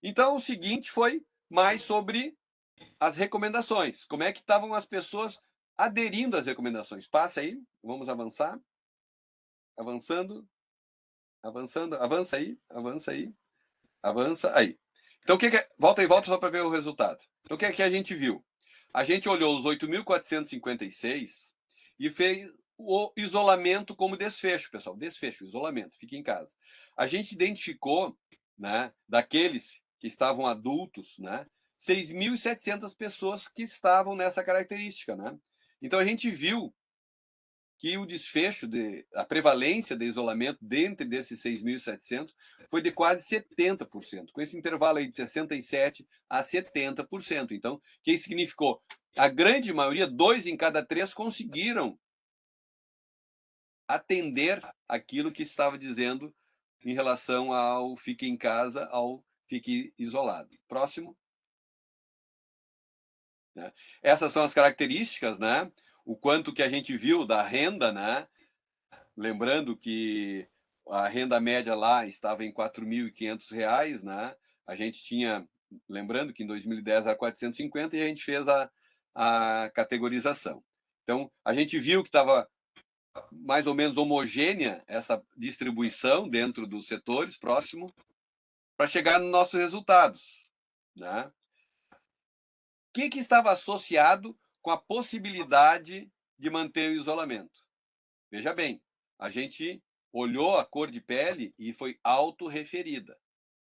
Então, o seguinte foi mais sobre as recomendações. Como é que estavam as pessoas aderindo às recomendações? Passa aí, vamos avançar. Avançando, avançando, avança aí, avança aí, avança aí. Então, volta e volta só para ver o resultado. Então, o que é que a gente viu? A gente olhou os 8.456 e fez o isolamento como desfecho, pessoal. Desfecho, isolamento, fique em casa. A gente identificou, né, daqueles que estavam adultos, né, 6.700 pessoas que estavam nessa característica, né? Então a gente viu que o desfecho, a prevalência de isolamento dentro desses 6.700 foi de quase 70%, com esse intervalo aí de 67% a 70%. Então, o que significou? A grande maioria, 2 em cada 3, conseguiram atender aquilo que estava dizendo em relação ao fique em casa, ao fique isolado. Próximo. Né? Essas são as características, né? O quanto que a gente viu da renda, né? Lembrando que a renda média lá estava em R$ 4.500, né? A gente tinha, lembrando que em 2010 era 450 e a gente fez a categorização. Então, a gente viu que estava mais ou menos homogênea essa distribuição dentro dos setores, próximo, para chegar nos nossos resultados. Né? O que estava associado com a possibilidade de manter o isolamento? Veja bem, a gente olhou a cor de pele e foi autorreferida.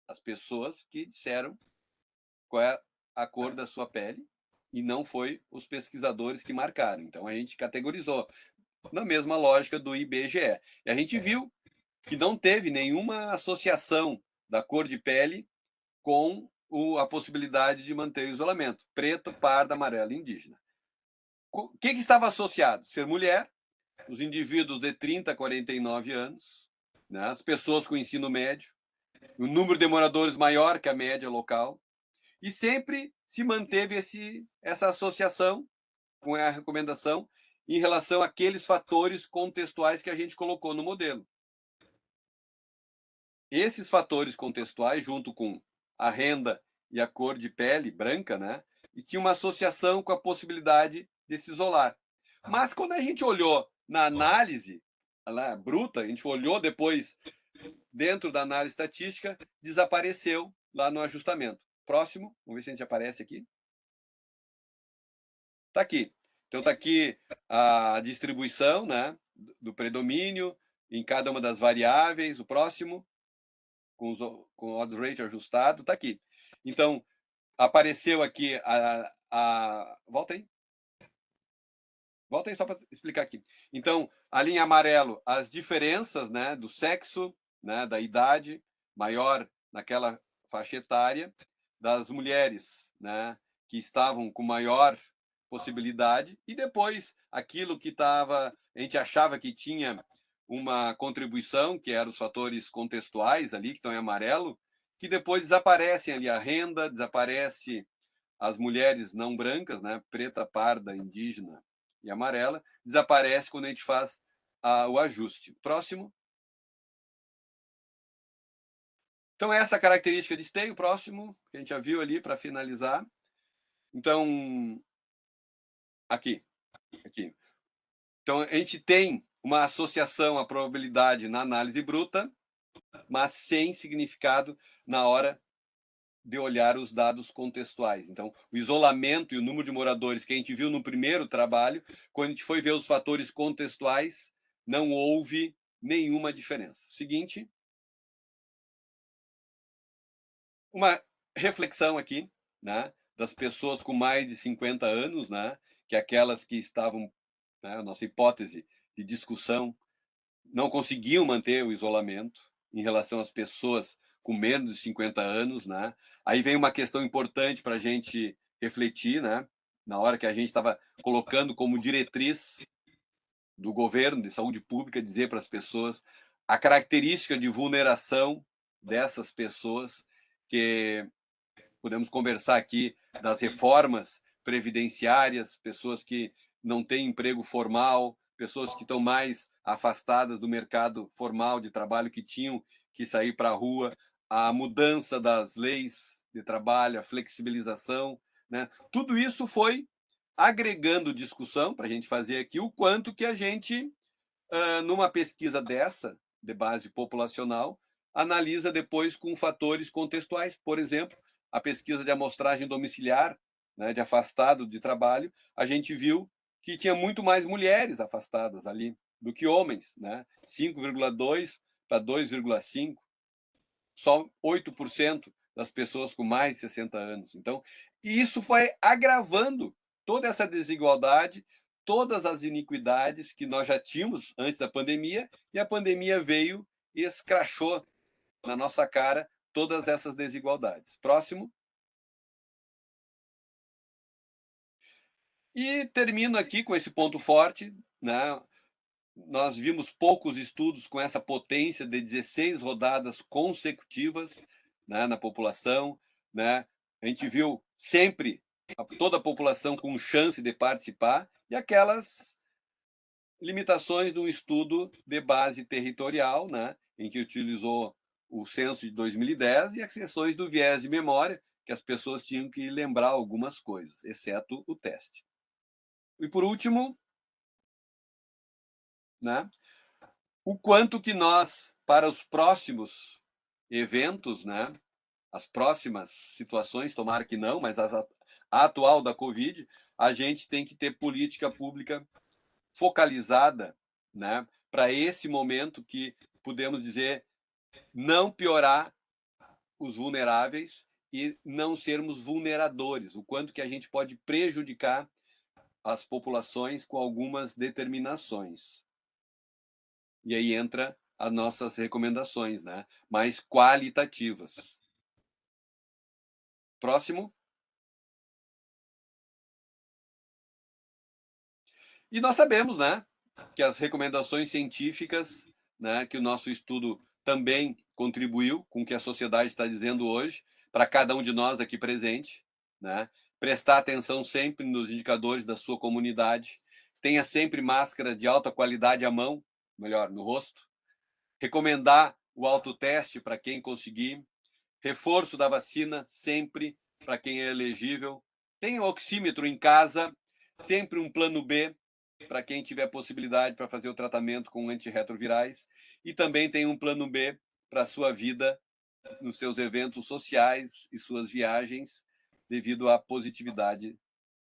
As pessoas que disseram qual é a cor da sua pele e não foi os pesquisadores que marcaram. Então a gente categorizou na mesma lógica do IBGE. E a gente viu que não teve nenhuma associação da cor de pele com a possibilidade de manter o isolamento. Preto, parda, amarelo, indígena. O que estava associado? Ser mulher, os indivíduos de 30 a 49 anos, né? As pessoas com ensino médio, o número de moradores maior que a média local, e sempre se manteve essa associação com a recomendação em relação àqueles fatores contextuais que a gente colocou no modelo. Esses fatores contextuais, junto com a renda e a cor de pele branca, né, e tinha uma associação com a possibilidade de se isolar. Mas quando a gente olhou na análise lá, bruta, a gente olhou depois dentro da análise estatística, desapareceu lá no ajustamento. Próximo, vamos ver se a gente aparece aqui. Está aqui. Então está aqui a distribuição, né, do predomínio em cada uma das variáveis. O próximo, com o odds ratio ajustado, está aqui. Então, apareceu aqui volta aí. Volta aí só para explicar aqui. Então, ali em amarelo, as diferenças, né, do sexo, né, da idade, maior naquela faixa etária, das mulheres, né, que estavam com maior possibilidade, e depois aquilo que estava, a gente achava que tinha uma contribuição, que eram os fatores contextuais ali, que estão em amarelo, que depois desaparecem ali, a renda, desaparece as mulheres não brancas, né, preta, parda, indígena e amarela, desaparece quando a gente faz o ajuste. Próximo. Então, essa característica de esteio, próximo, que a gente já viu ali para finalizar. Então, aqui. Então, a gente tem uma associação à probabilidade na análise bruta, mas sem significado na hora de olhar os dados contextuais. Então, o isolamento e o número de moradores que a gente viu no primeiro trabalho, quando a gente foi ver os fatores contextuais, não houve nenhuma diferença. Seguinte, uma reflexão aqui, né, das pessoas com mais de 50 anos, né, que é aquelas que estavam, né, a nossa hipótese de discussão, não conseguiam manter o isolamento em relação às pessoas com menos de 50 anos, né? Aí vem uma questão importante para a gente refletir, né? Na hora que a gente estava colocando como diretriz do governo de saúde pública dizer para as pessoas a característica de vulneração dessas pessoas, que podemos conversar aqui das reformas previdenciárias, pessoas que não têm emprego formal, pessoas que estão mais afastadas do mercado formal de trabalho, que tinham que sair para a rua, a mudança das leis de trabalho, a flexibilização, né? Tudo isso foi agregando discussão para a gente fazer aqui o quanto que a gente, numa pesquisa dessa, de base populacional, analisa depois com fatores contextuais. Por exemplo, a pesquisa de amostragem domiciliar, né, de afastado de trabalho, a gente viu que tinha muito mais mulheres afastadas ali do que homens, né? 5,2 para 2,5, só 8% das pessoas com mais de 60 anos. Então, isso foi agravando toda essa desigualdade, todas as iniquidades que nós já tínhamos antes da pandemia, e a pandemia veio e escrachou na nossa cara todas essas desigualdades. Próximo. E termino aqui com esse ponto forte, né? Nós vimos poucos estudos com essa potência de 16 rodadas consecutivas, né, na população, né? A gente viu sempre toda a população com chance de participar, e aquelas limitações do estudo de base territorial, né, em que utilizou o censo de 2010 e as questões do viés de memória, que as pessoas tinham que lembrar algumas coisas, exceto o teste. E por último, né, o quanto que nós, para os próximos eventos, né, as próximas situações, tomara que não, mas a atual da Covid, a gente tem que ter política pública focalizada, né, para esse momento que podemos dizer não piorar os vulneráveis e não sermos vulneradores, o quanto que a gente pode prejudicar as populações com algumas determinações. E aí entra as nossas recomendações, né, mais qualitativas. Próximo. E nós sabemos, né, que as recomendações científicas, né, que o nosso estudo também contribuiu com o que a sociedade está dizendo hoje, para cada um de nós aqui presente, né, prestar atenção sempre nos indicadores da sua comunidade, tenha sempre máscara de alta qualidade à mão, melhor, no rosto, recomendar o autoteste para quem conseguir, reforço da vacina sempre para quem é elegível, tenha o oxímetro em casa, sempre um plano B para quem tiver possibilidade para fazer o tratamento com antirretrovirais, e também tem um plano B para a sua vida nos seus eventos sociais e suas viagens, devido à positividade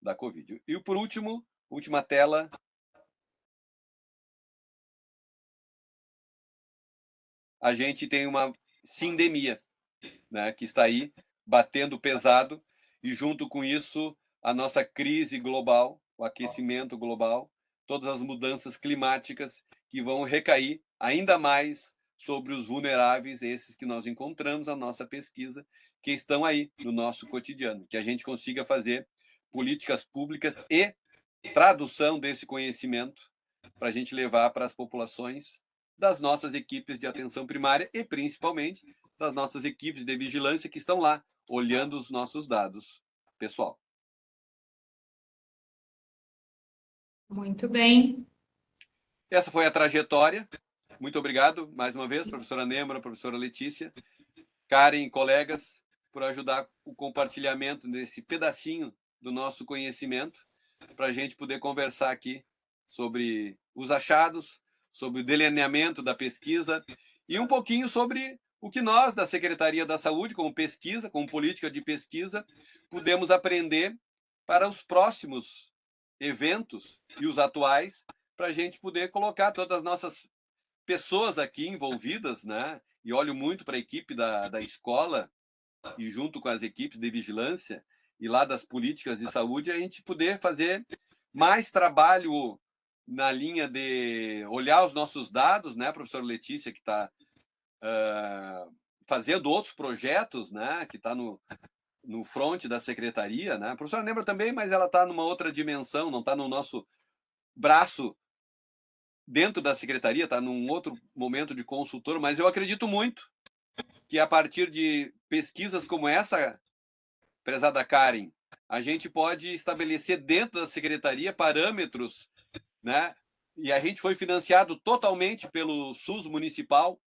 da Covid. E por último, última tela. A gente tem uma sindemia, né, que está aí batendo pesado, e junto com isso a nossa crise global, o aquecimento global, todas as mudanças climáticas que vão recair ainda mais sobre os vulneráveis, esses que nós encontramos na nossa pesquisa, que estão aí no nosso cotidiano, que a gente consiga fazer políticas públicas e tradução desse conhecimento para a gente levar para as populações das nossas equipes de atenção primária e principalmente das nossas equipes de vigilância que estão lá olhando os nossos dados, pessoal. Muito bem. Essa foi a trajetória. Muito obrigado mais uma vez, professora Nêmara, professora Letícia, Karen e colegas, por ajudar o compartilhamento desse pedacinho do nosso conhecimento, para a gente poder conversar aqui sobre os achados, sobre o delineamento da pesquisa e um pouquinho sobre o que nós, da Secretaria da Saúde, como pesquisa, como política de pesquisa, podemos aprender para os próximos eventos e os atuais, para a gente poder colocar todas as nossas pessoas aqui envolvidas, né? E olho muito para a equipe da escola e junto com as equipes de vigilância e lá das políticas de saúde, a gente poder fazer mais trabalho na linha de olhar os nossos dados, né, professora Letícia, que está fazendo outros projetos, né, que está no front da secretaria, né? A professora lembra também, mas ela está numa outra dimensão, não está no nosso braço dentro da secretaria, está num outro momento de consultor, mas eu acredito muito que a partir de pesquisas como essa, prezada Karen, a gente pode estabelecer dentro da secretaria parâmetros, né? E a gente foi financiado totalmente pelo SUS municipal,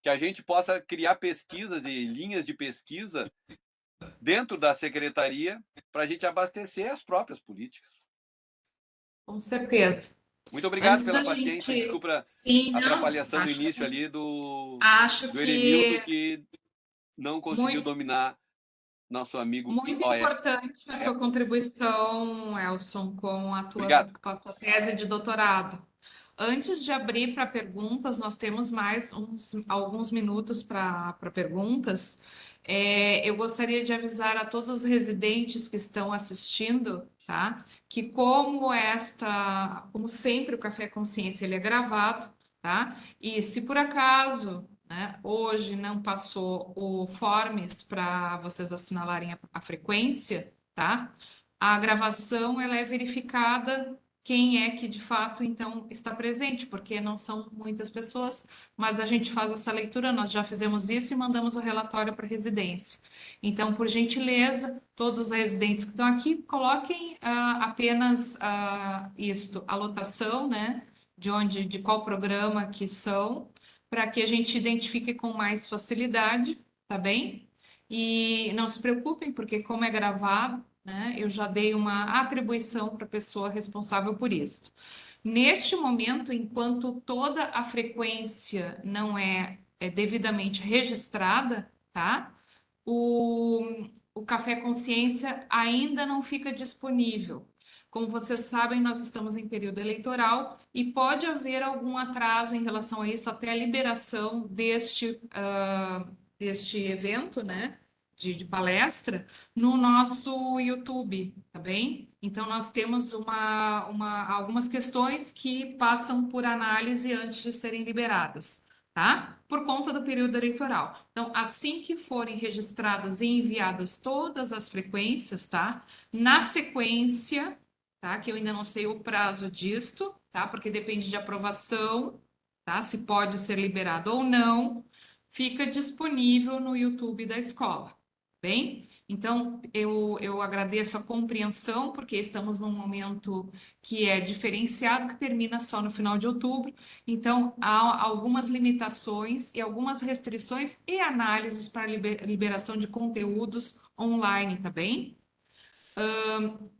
que a gente possa criar pesquisas e linhas de pesquisa dentro da secretaria para a gente abastecer as próprias políticas. Com certeza. Muito obrigado Antes pela da paciência. gente. Desculpa Sim, a não, atrapalhação no início ali acho do Erenildo, que que não conseguiu muito, dominar nosso amigo Muito iOS. importante a tua contribuição, Elson, com a Obrigado. tua tese de doutorado. Antes de abrir para perguntas, nós temos mais alguns minutos para perguntas. Eu gostaria de avisar a todos os residentes que estão assistindo, tá? Que como sempre, o Café Consciência ele é gravado, tá? E se por acaso, né, hoje não passou o Forms para vocês assinalarem a frequência, tá? A gravação ela é verificada quem é que de fato então está presente, porque não são muitas pessoas, mas a gente faz essa leitura, nós já fizemos isso e mandamos o relatório para a residência. Então, por gentileza, todos os residentes que estão aqui, coloquem apenas isto, a lotação, né, de qual programa que são, para que a gente identifique com mais facilidade, tá bem? E não se preocupem, porque como é gravado, né, eu já dei uma atribuição para a pessoa responsável por isso. Neste momento, enquanto toda a frequência não é devidamente registrada, tá? O Café Consciência ainda não fica disponível. Como vocês sabem, nós estamos em período eleitoral e pode haver algum atraso em relação a isso até a liberação deste evento, né, de palestra, no nosso YouTube, tá bem? Então, nós temos algumas questões que passam por análise antes de serem liberadas, tá? Por conta do período eleitoral. Então, assim que forem registradas e enviadas todas as frequências, tá? Na sequência, tá? Que eu ainda não sei o prazo disto, tá? Porque depende de aprovação, tá? Se pode ser liberado ou não, fica disponível no YouTube da escola, bem? Então, eu agradeço a compreensão, porque estamos num momento que é diferenciado, que termina só no final de outubro. Então, há algumas limitações e algumas restrições e análises para liberação de conteúdos online, tá bem?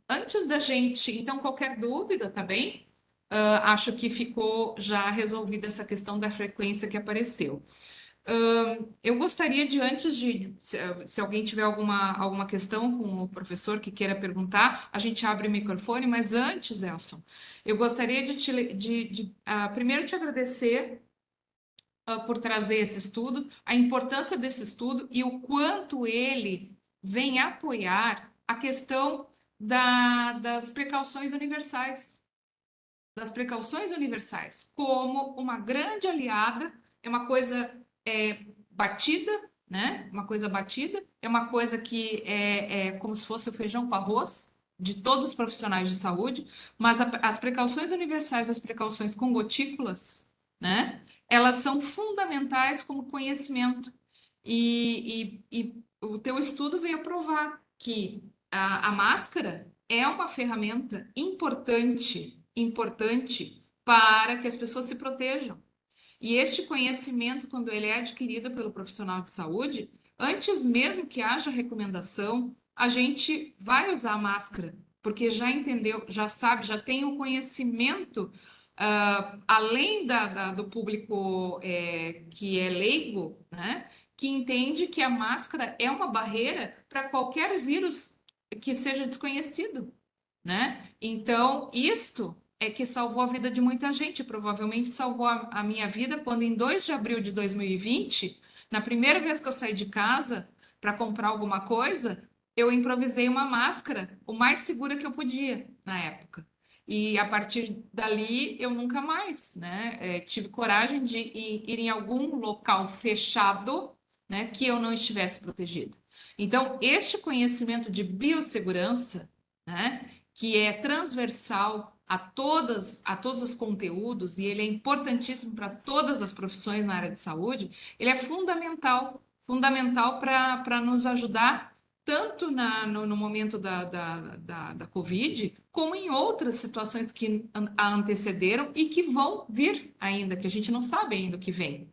Antes da gente, então, qualquer dúvida, tá bem? Acho que ficou já resolvida essa questão da frequência que apareceu. Eu gostaria de, antes de, se alguém tiver alguma questão com o professor que queira perguntar, a gente abre o microfone, mas antes, Elson, eu gostaria primeiro te agradecer por trazer esse estudo, a importância desse estudo e o quanto ele vem apoiar a questão das precauções universais, como uma grande aliada, é uma coisa batida, né? Uma coisa batida, é uma coisa que é como se fosse o feijão com arroz de todos os profissionais de saúde, mas as precauções universais, as precauções com gotículas, né? Elas são fundamentais como conhecimento. E o teu estudo veio provar que a máscara é uma ferramenta importante para que as pessoas se protejam. E este conhecimento, quando ele é adquirido pelo profissional de saúde, antes mesmo que haja recomendação, a gente vai usar máscara, porque já entendeu, já sabe, já tem o conhecimento, além do público que é leigo, né, que entende que a máscara é uma barreira para qualquer vírus que seja desconhecido, né? Então, isto é que salvou a vida de muita gente, provavelmente salvou a minha vida quando em 2 de abril de 2020, na primeira vez que eu saí de casa para comprar alguma coisa, eu improvisei uma máscara, o mais segura que eu podia na época. E a partir dali eu nunca mais, né, tive coragem de ir em algum local fechado, né, que eu não estivesse protegido. Então, este conhecimento de biossegurança, né, que é transversal a todos os conteúdos e ele é importantíssimo para todas as profissões na área de saúde, ele é fundamental para nos ajudar tanto no momento da Covid, como em outras situações que a antecederam e que vão vir ainda, que a gente não sabe ainda o que vem.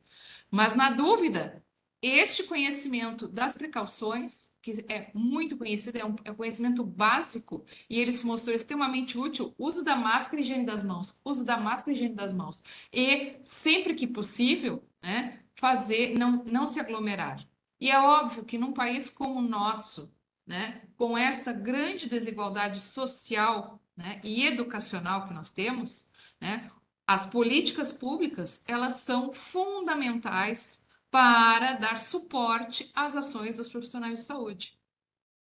Mas, na dúvida, este conhecimento das precauções, que é muito conhecido, é um conhecimento básico, e ele se mostrou extremamente útil, uso da máscara e higiene das mãos, uso da máscara e higiene das mãos. E, sempre que possível, né, não se aglomerar. E é óbvio que num país como o nosso, né, com essa grande desigualdade social, né, e educacional que nós temos, né, as políticas públicas, elas são fundamentais para dar suporte às ações dos profissionais de saúde,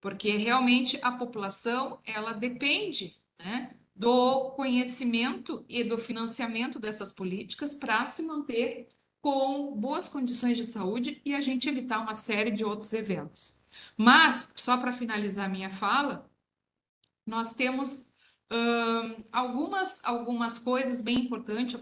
porque realmente a população, ela depende, né, do conhecimento e do financiamento dessas políticas para se manter com boas condições de saúde e a gente evitar uma série de outros eventos. Mas, só para finalizar minha fala, nós temos algumas coisas bem importantes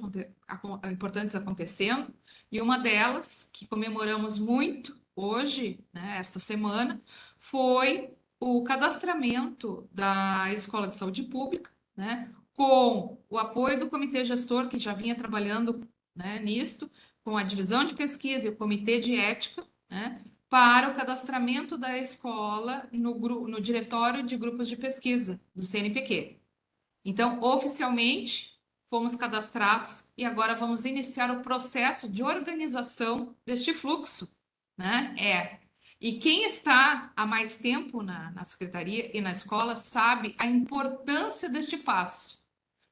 acontecendo, e uma delas, que comemoramos muito hoje, né, esta semana, foi o cadastramento da Escola de Saúde Pública, né, com o apoio do comitê gestor, que já vinha trabalhando, né, nisto, com a divisão de pesquisa e o comitê de ética, né, para o cadastramento da escola no diretório de grupos de pesquisa do CNPq. Então, oficialmente, fomos cadastrados e agora vamos iniciar o processo de organização deste fluxo, né? E quem está há mais tempo na secretaria e na escola sabe a importância deste passo,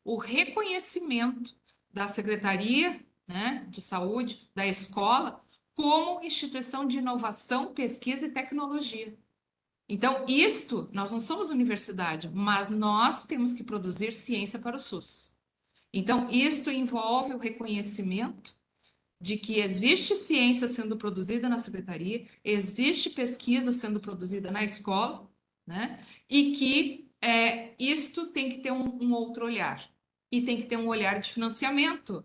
o reconhecimento da secretaria, né, de saúde, da escola, como instituição de inovação, pesquisa e tecnologia. Então, nós não somos universidade, mas nós temos que produzir ciência para o SUS. Então, isto envolve o reconhecimento de que existe ciência sendo produzida na secretaria, existe pesquisa sendo produzida na escola, né? E que isto tem que ter um outro olhar. E tem que ter um olhar de financiamento,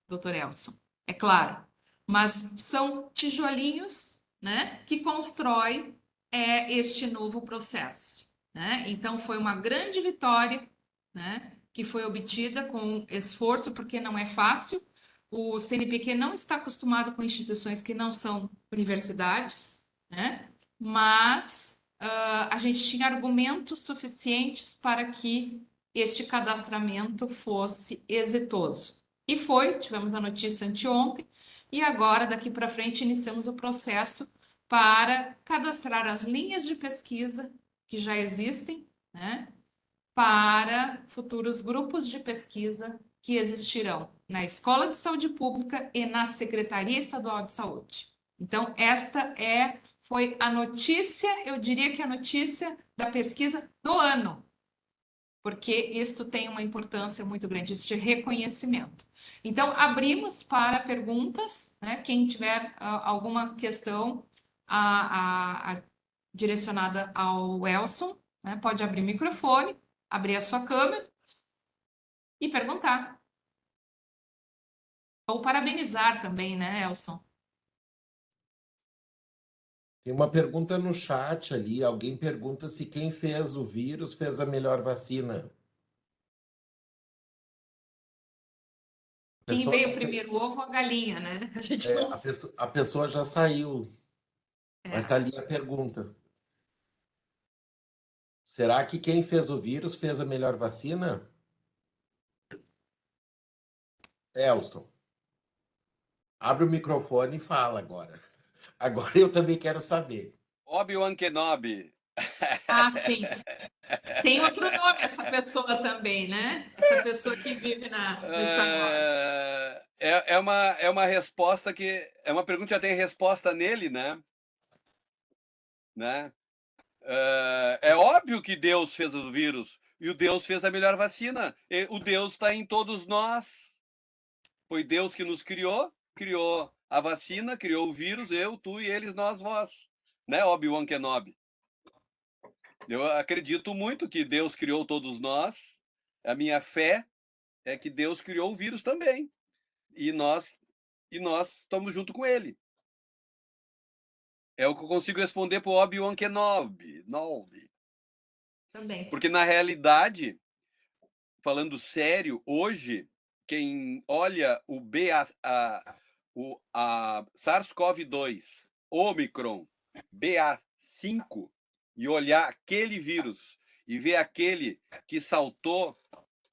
doutor Elson, é claro. Mas são tijolinhos, né, que constrói este novo processo, né? Então, foi uma grande vitória, né, que foi obtida com esforço, porque não é fácil. O CNPq não está acostumado com instituições que não são universidades, né? Mas a gente tinha argumentos suficientes para que este cadastramento fosse exitoso. E foi, tivemos a notícia anteontem, e agora, daqui para frente, iniciamos o processo para cadastrar as linhas de pesquisa que já existem, né, para futuros grupos de pesquisa que existirão na Escola de Saúde Pública e na Secretaria Estadual de Saúde. Então, foi a notícia, eu diria que a notícia da pesquisa do ano, porque isto tem uma importância muito grande, este reconhecimento. Então, abrimos para perguntas, né? Quem tiver alguma questão direcionada ao Elson, né? Pode abrir o microfone, abrir a sua câmera e perguntar. Ou parabenizar também, né, Elson? Tem uma pergunta no chat ali. Alguém pergunta se quem fez o vírus fez a melhor vacina. A Quem pessoa, veio primeiro, o ovo ou a galinha, né? A gente não sabe. a pessoa já saiu, mas está É. ali a pergunta. Será que quem fez o vírus fez a melhor vacina? Elson, abre o microfone e fala agora. Agora eu também quero saber. Obi-Wan Kenobi. Ah, sim. Tem outro nome essa pessoa também, né? Essa pessoa que vive no Star Wars. É uma resposta que é uma pergunta que já tem resposta nele, né? É óbvio que Deus fez o vírus e o Deus fez a melhor vacina. O Deus está em todos nós. Foi Deus que nos criou a vacina, criou o vírus, eu, tu e eles, nós, vós, né? Obi-Wan Kenobi. Eu acredito muito que Deus criou todos nós. A minha fé é que Deus criou o vírus também. E nós estamos junto com ele. É o que eu consigo responder para o Obi-Wan Kenobi. Também. Porque, na realidade, falando sério, hoje, quem olha a SARS-CoV-2, Omicron, BA5, e olhar aquele vírus e ver aquele que saltou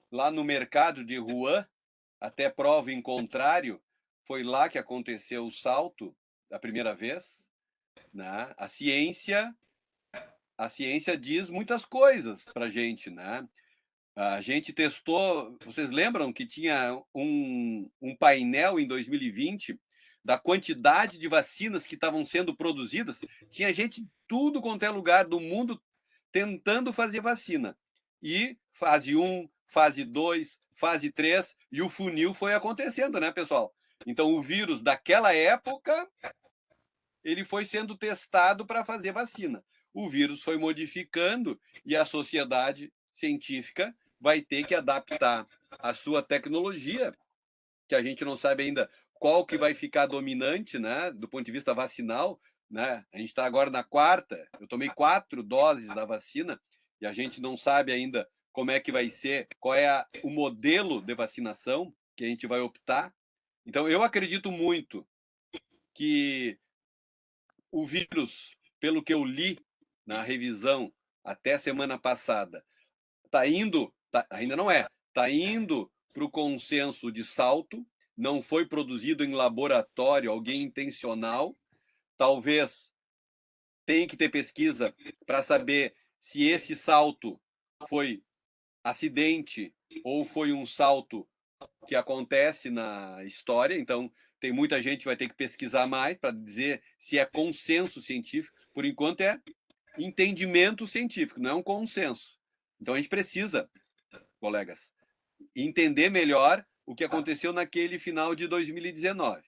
lá no mercado de Wuhan, até prova em contrário, foi lá que aconteceu o salto da primeira vez, né? A ciência a ciência diz muitas coisas para a gente, né? A gente testou, vocês lembram que tinha um painel em 2020 da quantidade de vacinas que estavam sendo produzidas? Tinha gente de tudo quanto é lugar do mundo tentando fazer vacina. E fase 1, fase 2, fase 3, e o funil foi acontecendo, né, pessoal? Então, o vírus daquela época, ele foi sendo testado para fazer vacina. O vírus foi modificando e a sociedade científica vai ter que adaptar a sua tecnologia, que a gente não sabe ainda qual que vai ficar dominante, né, do ponto de vista vacinal, né? A gente está agora na 4ª, eu tomei 4 doses da vacina e a gente não sabe ainda como é que vai ser, qual é o modelo de vacinação que a gente vai optar. Então, eu acredito muito que o vírus, pelo que eu li na revisão até semana passada, ainda não é, está indo para o consenso de salto, não foi produzido em laboratório, alguém intencional, talvez tenha que ter pesquisa para saber se esse salto foi acidente ou foi um salto que acontece na história, então tem muita gente que vai ter que pesquisar mais para dizer se é consenso científico. Por enquanto é entendimento científico, não é um consenso. Então a gente precisa, colegas, entender melhor o que aconteceu naquele final de 2019.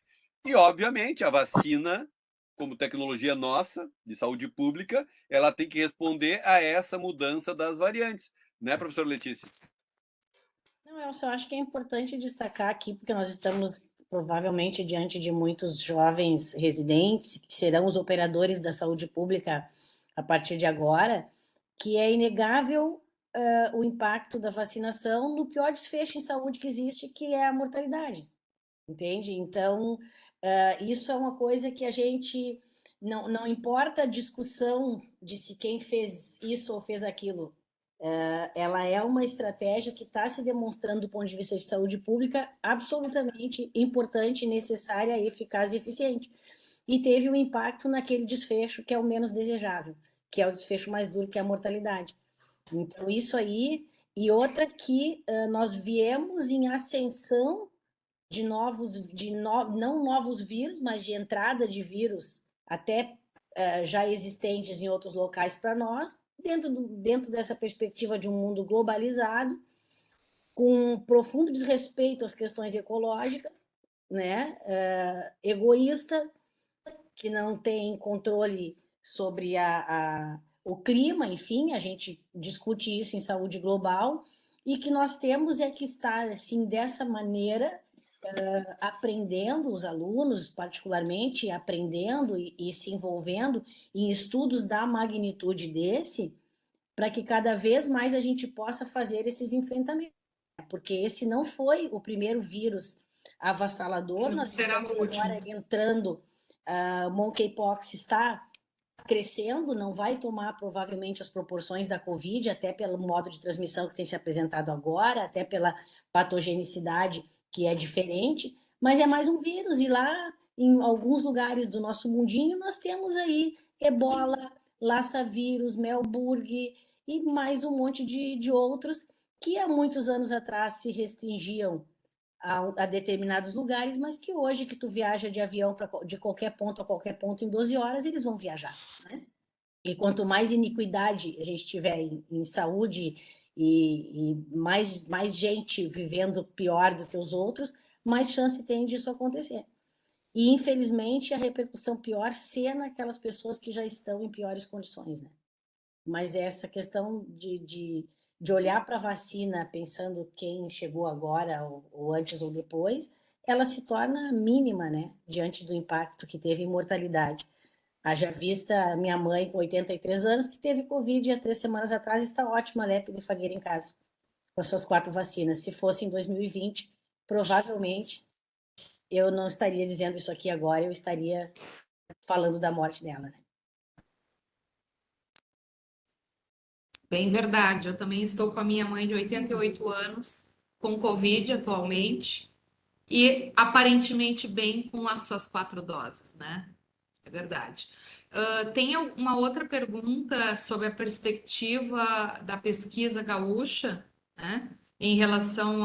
E, obviamente, a vacina, como tecnologia nossa, de saúde pública, ela tem que responder a essa mudança das variantes. Né, professor Letícia? Não, eu só acho que é importante destacar aqui, porque nós estamos provavelmente diante de muitos jovens residentes, que serão os operadores da saúde pública a partir de agora, que é inegável o impacto da vacinação no pior desfecho em saúde que existe, que é a mortalidade, entende? Então, isso é uma coisa que a gente, não importa a discussão de se quem fez isso ou fez aquilo, ela é uma estratégia que está se demonstrando, do ponto de vista de saúde pública, absolutamente importante, necessária, eficaz e eficiente. E teve um impacto naquele desfecho que é o menos desejável, que é o desfecho mais duro, que é a mortalidade. Então, isso aí, e outra que nós viemos em ascensão de não novos vírus, mas de entrada de vírus até já existentes em outros locais para nós, dentro dessa perspectiva de um mundo globalizado, com profundo desrespeito às questões ecológicas, né? Egoísta, que não tem controle sobre o clima, enfim, a gente discute isso em saúde global, e que nós temos é que estar, assim, dessa maneira, aprendendo, os alunos particularmente, aprendendo e se envolvendo em estudos da magnitude desse, para que cada vez mais a gente possa fazer esses enfrentamentos. Porque esse não foi o primeiro vírus avassalador, Não nós será estamos o último. agora entrando, monkeypox está crescendo, não vai tomar provavelmente as proporções da Covid, até pelo modo de transmissão que tem se apresentado agora, até pela patogenicidade que é diferente, mas é mais um vírus, e lá em alguns lugares do nosso mundinho nós temos aí ebola, Lassa vírus, Melburg e mais um monte de outros que há muitos anos atrás se restringiam a determinados lugares, mas que hoje que tu viaja de avião de qualquer ponto a qualquer ponto em 12 horas, eles vão viajar, né? E quanto mais iniquidade a gente tiver em saúde e mais gente vivendo pior do que os outros, mais chance tem disso acontecer. E, infelizmente, a repercussão pior ser naquelas pessoas que já estão em piores condições, né? Mas essa questão de olhar para a vacina pensando quem chegou agora, ou antes ou depois, ela se torna mínima, né? Diante do impacto que teve em mortalidade. Haja vista a minha mãe, com 83 anos, que teve Covid há 3 semanas atrás, está ótima, lépido e fagueira em casa, com as suas 4 vacinas. Se fosse em 2020, provavelmente eu não estaria dizendo isso aqui agora, eu estaria falando da morte dela, né? Bem verdade. Eu também estou com a minha mãe de 88 anos, com Covid atualmente, e aparentemente bem com as suas 4 doses, né? É verdade. Tem uma outra pergunta sobre a perspectiva da pesquisa gaúcha, né, em relação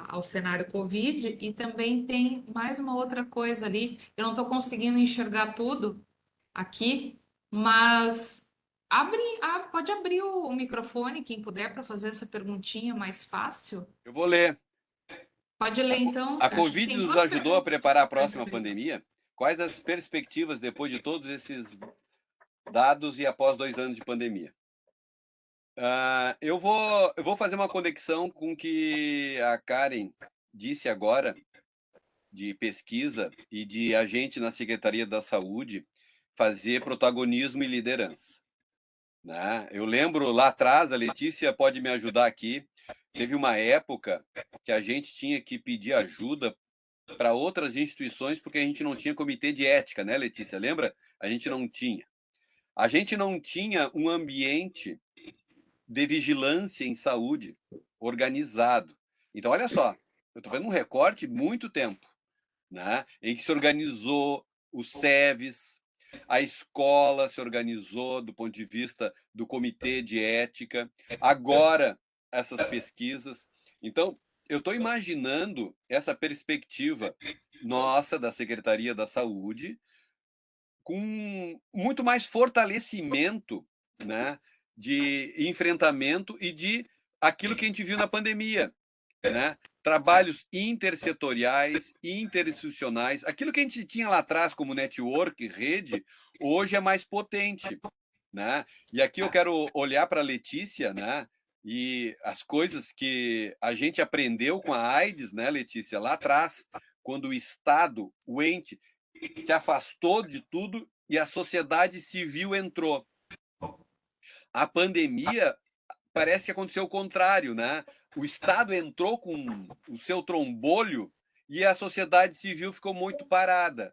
ao cenário Covid, e também tem mais uma outra coisa ali. Eu não estou conseguindo enxergar tudo aqui, mas pode abrir o microfone, quem puder, para fazer essa perguntinha mais fácil. Eu vou ler. Pode ler, então. A Acho que Covid tem nos duas ajudou a perguntas preparar a importantes próxima aí. pandemia? Quais as perspectivas depois de todos esses dados e após 2 anos de pandemia? Eu vou fazer uma conexão com o que a Karen disse agora, de pesquisa e de a gente na Secretaria da Saúde fazer protagonismo e liderança, né? Eu lembro lá atrás, a Letícia pode me ajudar aqui, teve uma época que a gente tinha que pedir ajuda para outras instituições porque a gente não tinha comitê de ética, né, Letícia? Lembra? A gente não tinha. A gente não tinha um ambiente de vigilância em saúde organizado. Então, olha só, eu estou vendo um recorte muito tempo, né, em que se organizou o SEVES, a escola se organizou do ponto de vista do comitê de ética, agora essas pesquisas. Então, eu estou imaginando essa perspectiva nossa, da Secretaria da Saúde, com muito mais fortalecimento, né, de enfrentamento e de aquilo que a gente viu na pandemia, né? Trabalhos intersetoriais, interinstitucionais, aquilo que a gente tinha lá atrás como network, rede, hoje é mais potente, né? E aqui eu quero olhar para a Letícia, né? E as coisas que a gente aprendeu com a AIDS, né, Letícia, lá atrás, quando o Estado, o ente, se afastou de tudo e a sociedade civil entrou. A pandemia parece que aconteceu o contrário, né? O Estado entrou com o seu trombolho e a sociedade civil ficou muito parada.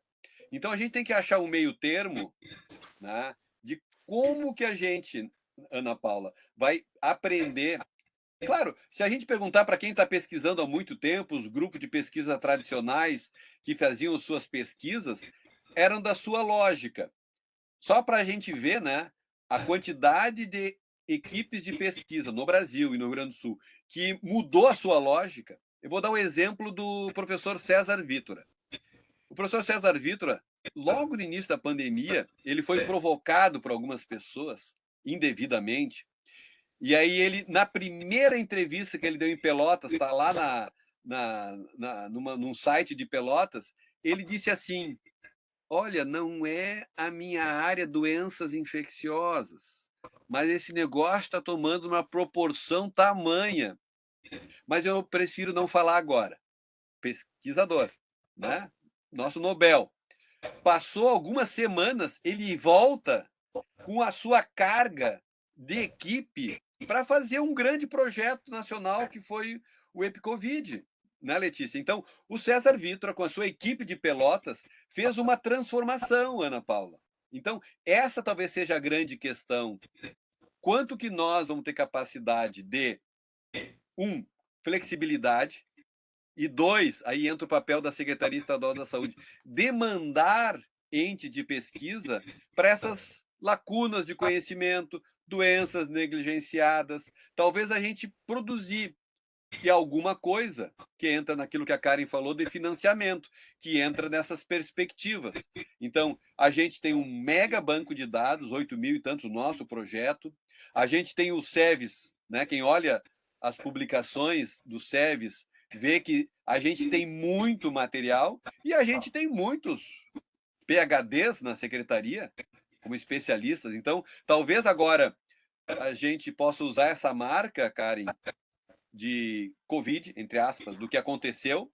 Então a gente tem que achar um meio termo, né, de como que a gente, Ana Paula, vai aprender. Claro, se a gente perguntar para quem está pesquisando há muito tempo, os grupos de pesquisa tradicionais que faziam suas pesquisas eram da sua lógica. Só para a gente ver, né, a quantidade de equipes de pesquisa no Brasil e no Rio Grande do Sul que mudou a sua lógica. Eu vou dar um exemplo do professor César Vítora. O professor César Vítora, logo no início da pandemia, ele foi provocado por algumas pessoas indevidamente. E aí ele, na primeira entrevista que ele deu em Pelotas, está lá num site de Pelotas, ele disse assim: olha, não é a minha área doenças infecciosas, mas esse negócio está tomando uma proporção tamanha. Mas eu prefiro não falar agora. Pesquisador, né? Nosso Nobel. Passou algumas semanas, ele volta com a sua carga de equipe para fazer um grande projeto nacional que foi o EpiCovid, né, Letícia? Então, o César Vítora, com a sua equipe de Pelotas, fez uma transformação, Ana Paula. Então, essa talvez seja a grande questão. Quanto que nós vamos ter capacidade de, flexibilidade, e 2, aí entra o papel da Secretaria Estadual da Saúde, demandar ente de pesquisa para essas lacunas de conhecimento, doenças negligenciadas, talvez a gente produzir e alguma coisa que entra naquilo que a Karen falou de financiamento, que entra nessas perspectivas. Então, a gente tem um mega banco de dados, 8.000 e tantos, o nosso projeto. A gente tem o SEVES, né? Quem olha as publicações do SEVES vê que a gente tem muito material e a gente tem muitos PhDs na secretaria como especialistas. Então, talvez agora a gente possa usar essa marca, Karen, de Covid, entre aspas, do que aconteceu,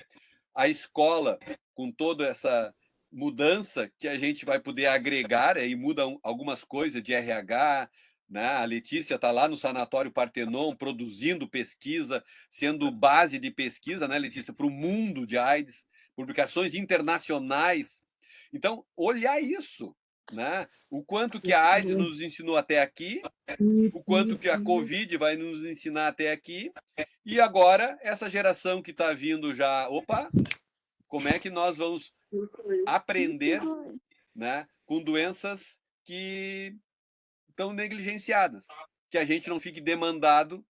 a escola, com toda essa mudança que a gente vai poder agregar, aí mudam algumas coisas de RH, né? A Letícia está lá no Sanatório Partenon produzindo pesquisa, sendo base de pesquisa, né, Letícia, para o mundo de AIDS, publicações internacionais. Então, olhar isso, né? O quanto que a AIDS nos ensinou até aqui, o quanto que a Covid vai nos ensinar até aqui, e agora essa geração que está vindo já, opa, como é que nós vamos aprender né, com doenças que estão negligenciadas, que a gente não fique demandado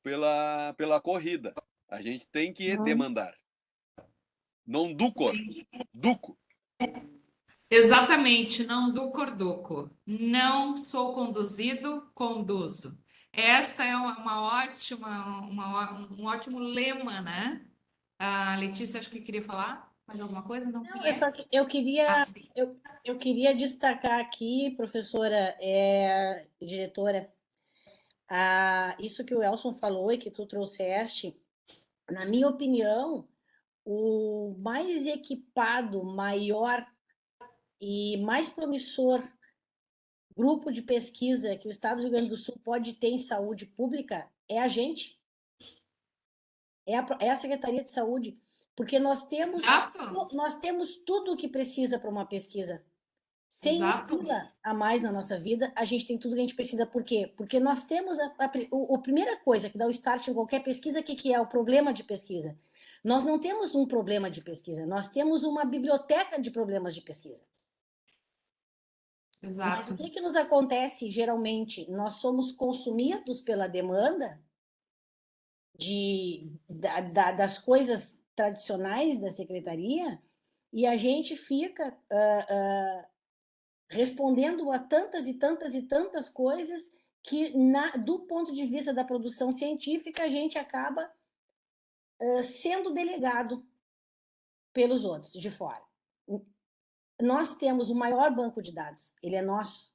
pela corrida. A gente tem que demandar. Não ducor, duco. Exatamente, não do corduco. Não sou conduzido, conduzo. Esta é um ótimo lema, né? A Letícia, acho que queria falar mais alguma coisa? Não, Não, quem é? eu queria, Sim. eu queria destacar aqui, professora, diretora, isso que o Elson falou e que tu trouxeste, na minha opinião, o mais equipado, maior e mais promissor grupo de pesquisa que o Estado do Rio Grande do Sul pode ter em saúde pública é a gente, é a Secretaria de Saúde, porque Exato, nós temos tudo o que precisa para uma pesquisa. Sem uma exato, pila a mais na nossa vida, a gente tem tudo que a gente precisa. Por quê? Porque nós temos a primeira coisa que dá o start em qualquer pesquisa, que é o problema de pesquisa. Nós não temos um problema de pesquisa, nós temos uma biblioteca de problemas de pesquisa. Mas o exato. que nos acontece geralmente? Nós somos consumidos pela demanda das coisas tradicionais da secretaria e a gente fica respondendo a tantas e tantas e tantas coisas que, do ponto de vista da produção científica, a gente acaba sendo delegado pelos outros de fora. Nós temos o maior banco de dados, ele é nosso.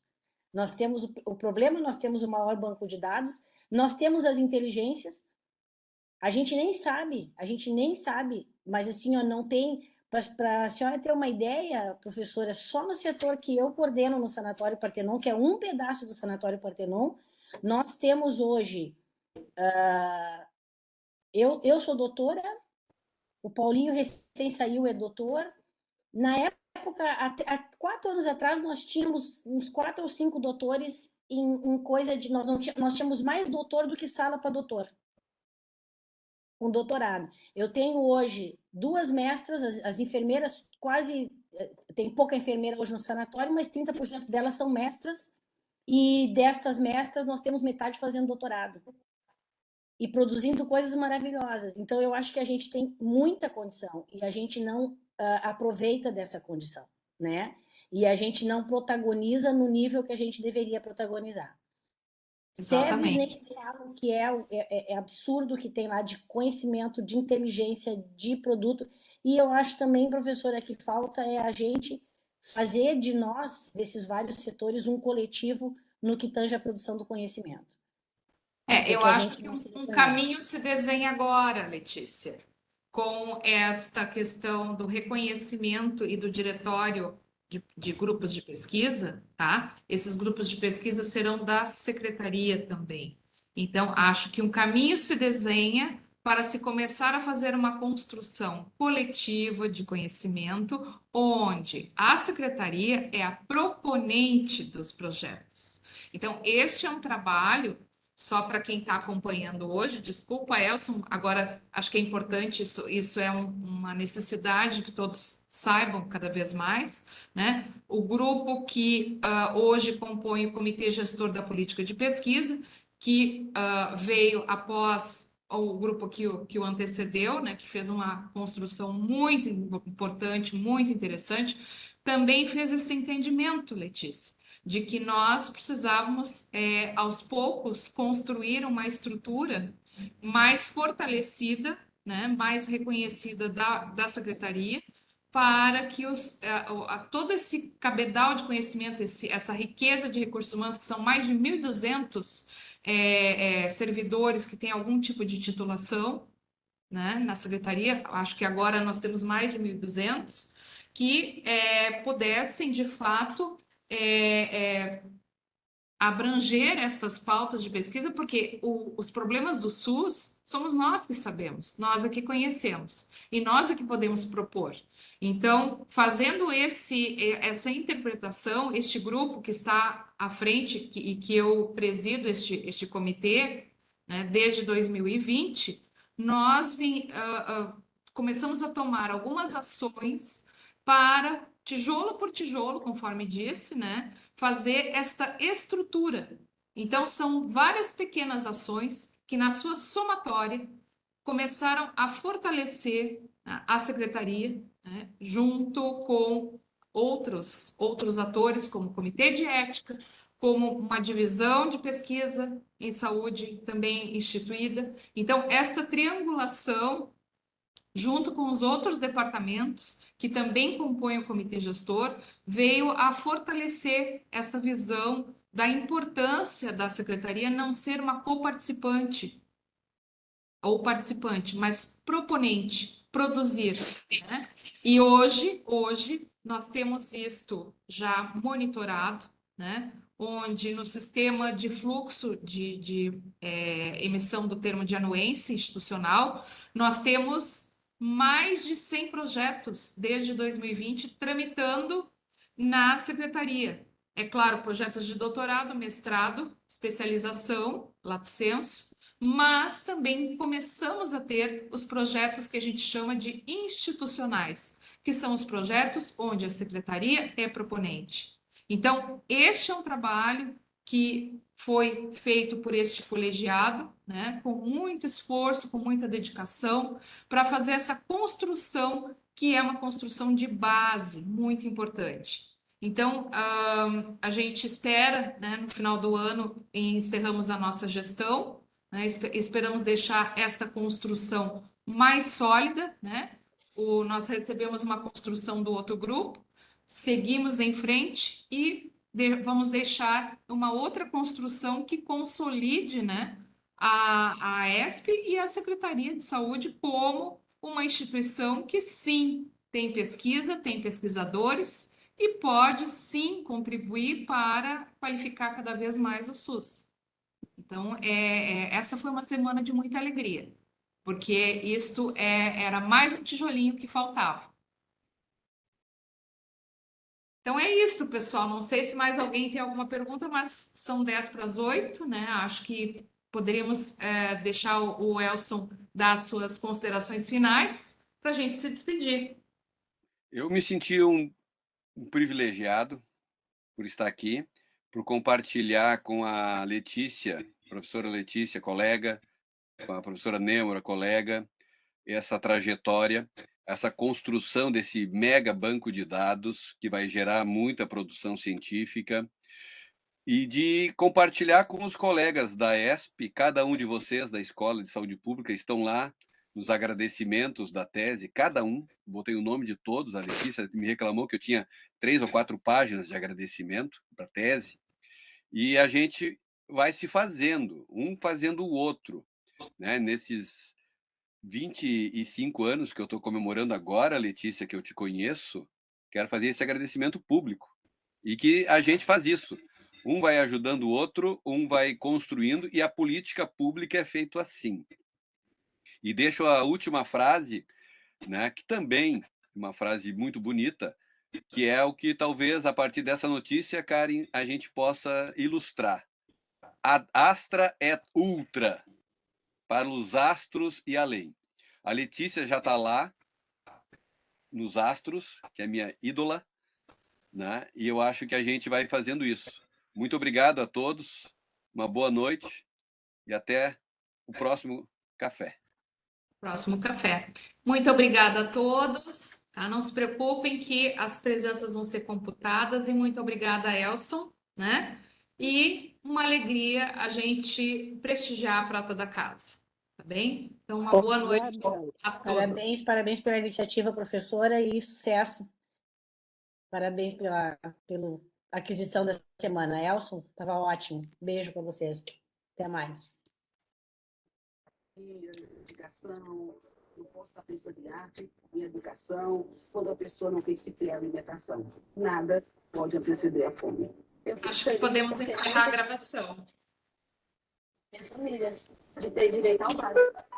Nós temos o problema, nós temos o maior banco de dados, nós temos as inteligências, a gente nem sabe, mas assim, ó, não tem. Para a senhora ter uma ideia, professora, só no setor que eu coordeno no Sanatório Partenon, que é um pedaço do Sanatório Partenon, nós temos hoje. Eu sou doutora, o Paulinho recém saiu, é doutor. Na época, há 4 anos atrás, nós tínhamos uns 4 ou 5 doutores em coisa de. Nós tínhamos mais doutor do que sala para doutor, com doutorado. Eu tenho hoje 2 mestras, as enfermeiras quase. Tem pouca enfermeira hoje no sanatório, mas 30% delas são mestras, e destas mestras nós temos metade fazendo doutorado e produzindo coisas maravilhosas. Então, eu acho que a gente tem muita condição e a gente não aproveita dessa condição, né? E a gente não protagoniza no nível que a gente deveria protagonizar. SEVES nem Exatamente. se fala, que é absurdo o que tem lá de conhecimento, de inteligência, de produto. E eu acho também, professora, que falta é a gente fazer de nós, desses vários setores, um coletivo no que tange a produção do conhecimento. Eu Porque a acho gente que não se um caminho reconhece. se desenha agora, Letícia, com esta questão do reconhecimento e do diretório de grupos de pesquisa, tá? Esses grupos de pesquisa serão da secretaria também. Então, acho que um caminho se desenha para se começar a fazer uma construção coletiva de conhecimento, onde a secretaria é a proponente dos projetos. Então, este é um trabalho só para quem está acompanhando hoje, desculpa, Elson, agora acho que é importante, isso é uma necessidade que todos saibam cada vez mais, né? O grupo que hoje compõe o Comitê Gestor da Política de Pesquisa, que veio após o grupo que o antecedeu, né, que fez uma construção muito importante, muito interessante, também fez esse entendimento, Letícia, de que nós precisávamos, aos poucos, construir uma estrutura mais fortalecida, né, mais reconhecida da secretaria, para que todo esse cabedal de conhecimento, essa riqueza de recursos humanos, que são mais de 1.200 servidores que têm algum tipo de titulação, né, na secretaria, acho que agora nós temos mais de 1.200, que pudessem, de fato, abranger estas pautas de pesquisa, porque os problemas do SUS somos nós que sabemos, nós é que conhecemos, e nós é que podemos propor. Então, fazendo essa interpretação, este grupo que está à frente e que eu presido este comitê, né, desde 2020, nós começamos a tomar algumas ações para tijolo por tijolo, conforme disse, né, fazer esta estrutura. Então, são várias pequenas ações que, na sua somatória, começaram a fortalecer, né, a secretaria, né, junto com outros atores, como o Comitê de Ética, como uma divisão de pesquisa em saúde também instituída. Então, esta triangulação, junto com os outros departamentos que também compõem o comitê gestor, veio a fortalecer esta visão da importância da secretaria não ser uma coparticipante ou participante, mas proponente, produzir, né? E hoje nós temos isto já monitorado, né? Onde no sistema de fluxo de emissão do termo de anuência institucional, nós temos mais de 100 projetos desde 2020 tramitando na secretaria. É claro, projetos de doutorado, mestrado, especialização, lato sensu, mas também começamos a ter os projetos que a gente chama de institucionais, que são os projetos onde a secretaria é proponente. Então, este é um trabalho que foi feito por este colegiado, né, com muito esforço, com muita dedicação, para fazer essa construção, que é uma construção de base muito importante. Então, a gente espera, né, no final do ano, encerramos a nossa gestão, né, esperamos deixar esta construção mais sólida, né? Nós recebemos uma construção do outro grupo, seguimos em frente e vamos deixar uma outra construção que consolide, né, a ESP e a Secretaria de Saúde como uma instituição que sim tem pesquisa, tem pesquisadores e pode sim contribuir para qualificar cada vez mais o SUS. Então, essa foi uma semana de muita alegria, porque isto era mais um tijolinho que faltava. Então, é isso, pessoal. Não sei se mais alguém tem alguma pergunta, mas são 7:50, né? Acho que poderíamos deixar o Elson dar as suas considerações finais para a gente se despedir. Eu me senti um privilegiado por estar aqui, por compartilhar com a Letícia, professora Letícia, colega, com a professora Nêmora, colega, essa trajetória, essa construção desse mega banco de dados que vai gerar muita produção científica e de compartilhar com os colegas da ESP, cada um de vocês da Escola de Saúde Pública estão lá nos agradecimentos da tese, cada um, botei o nome de todos, a Letícia me reclamou que eu tinha 3 ou 4 páginas de agradecimento para a tese, e a gente vai se fazendo, um fazendo o outro, né? Nesses 25 anos que eu estou comemorando agora, Letícia, que eu te conheço, quero fazer esse agradecimento público. E que a gente faz isso. Um vai ajudando o outro, um vai construindo, e a política pública é feita assim. E deixo a última frase, né, que também é uma frase muito bonita, que é o que talvez, a partir dessa notícia, Karen, a gente possa ilustrar. Ad astra et ultra, para os astros e além. A Letícia já está lá, nos astros, que é minha ídola, né? E eu acho que a gente vai fazendo isso. Muito obrigado a todos, uma boa noite e até o próximo café. Próximo café. Muito obrigada a todos. Tá? Não se preocupem que as presenças vão ser computadas e muito obrigada, Elson, né? E uma alegria a gente prestigiar a prata da casa, tá bem? Então, uma boa noite a todos. Parabéns pela iniciativa, professora, e sucesso. Parabéns pela aquisição da semana. Elson, estava ótimo. Beijo para vocês. Até mais. Educação, no posto da pessoa de arte e educação, quando a pessoa não tem disciplina e alimentação. Nada pode anteceder a fome. Acho que podemos encerrar a gravação. Minha família, de ter direito ao básico.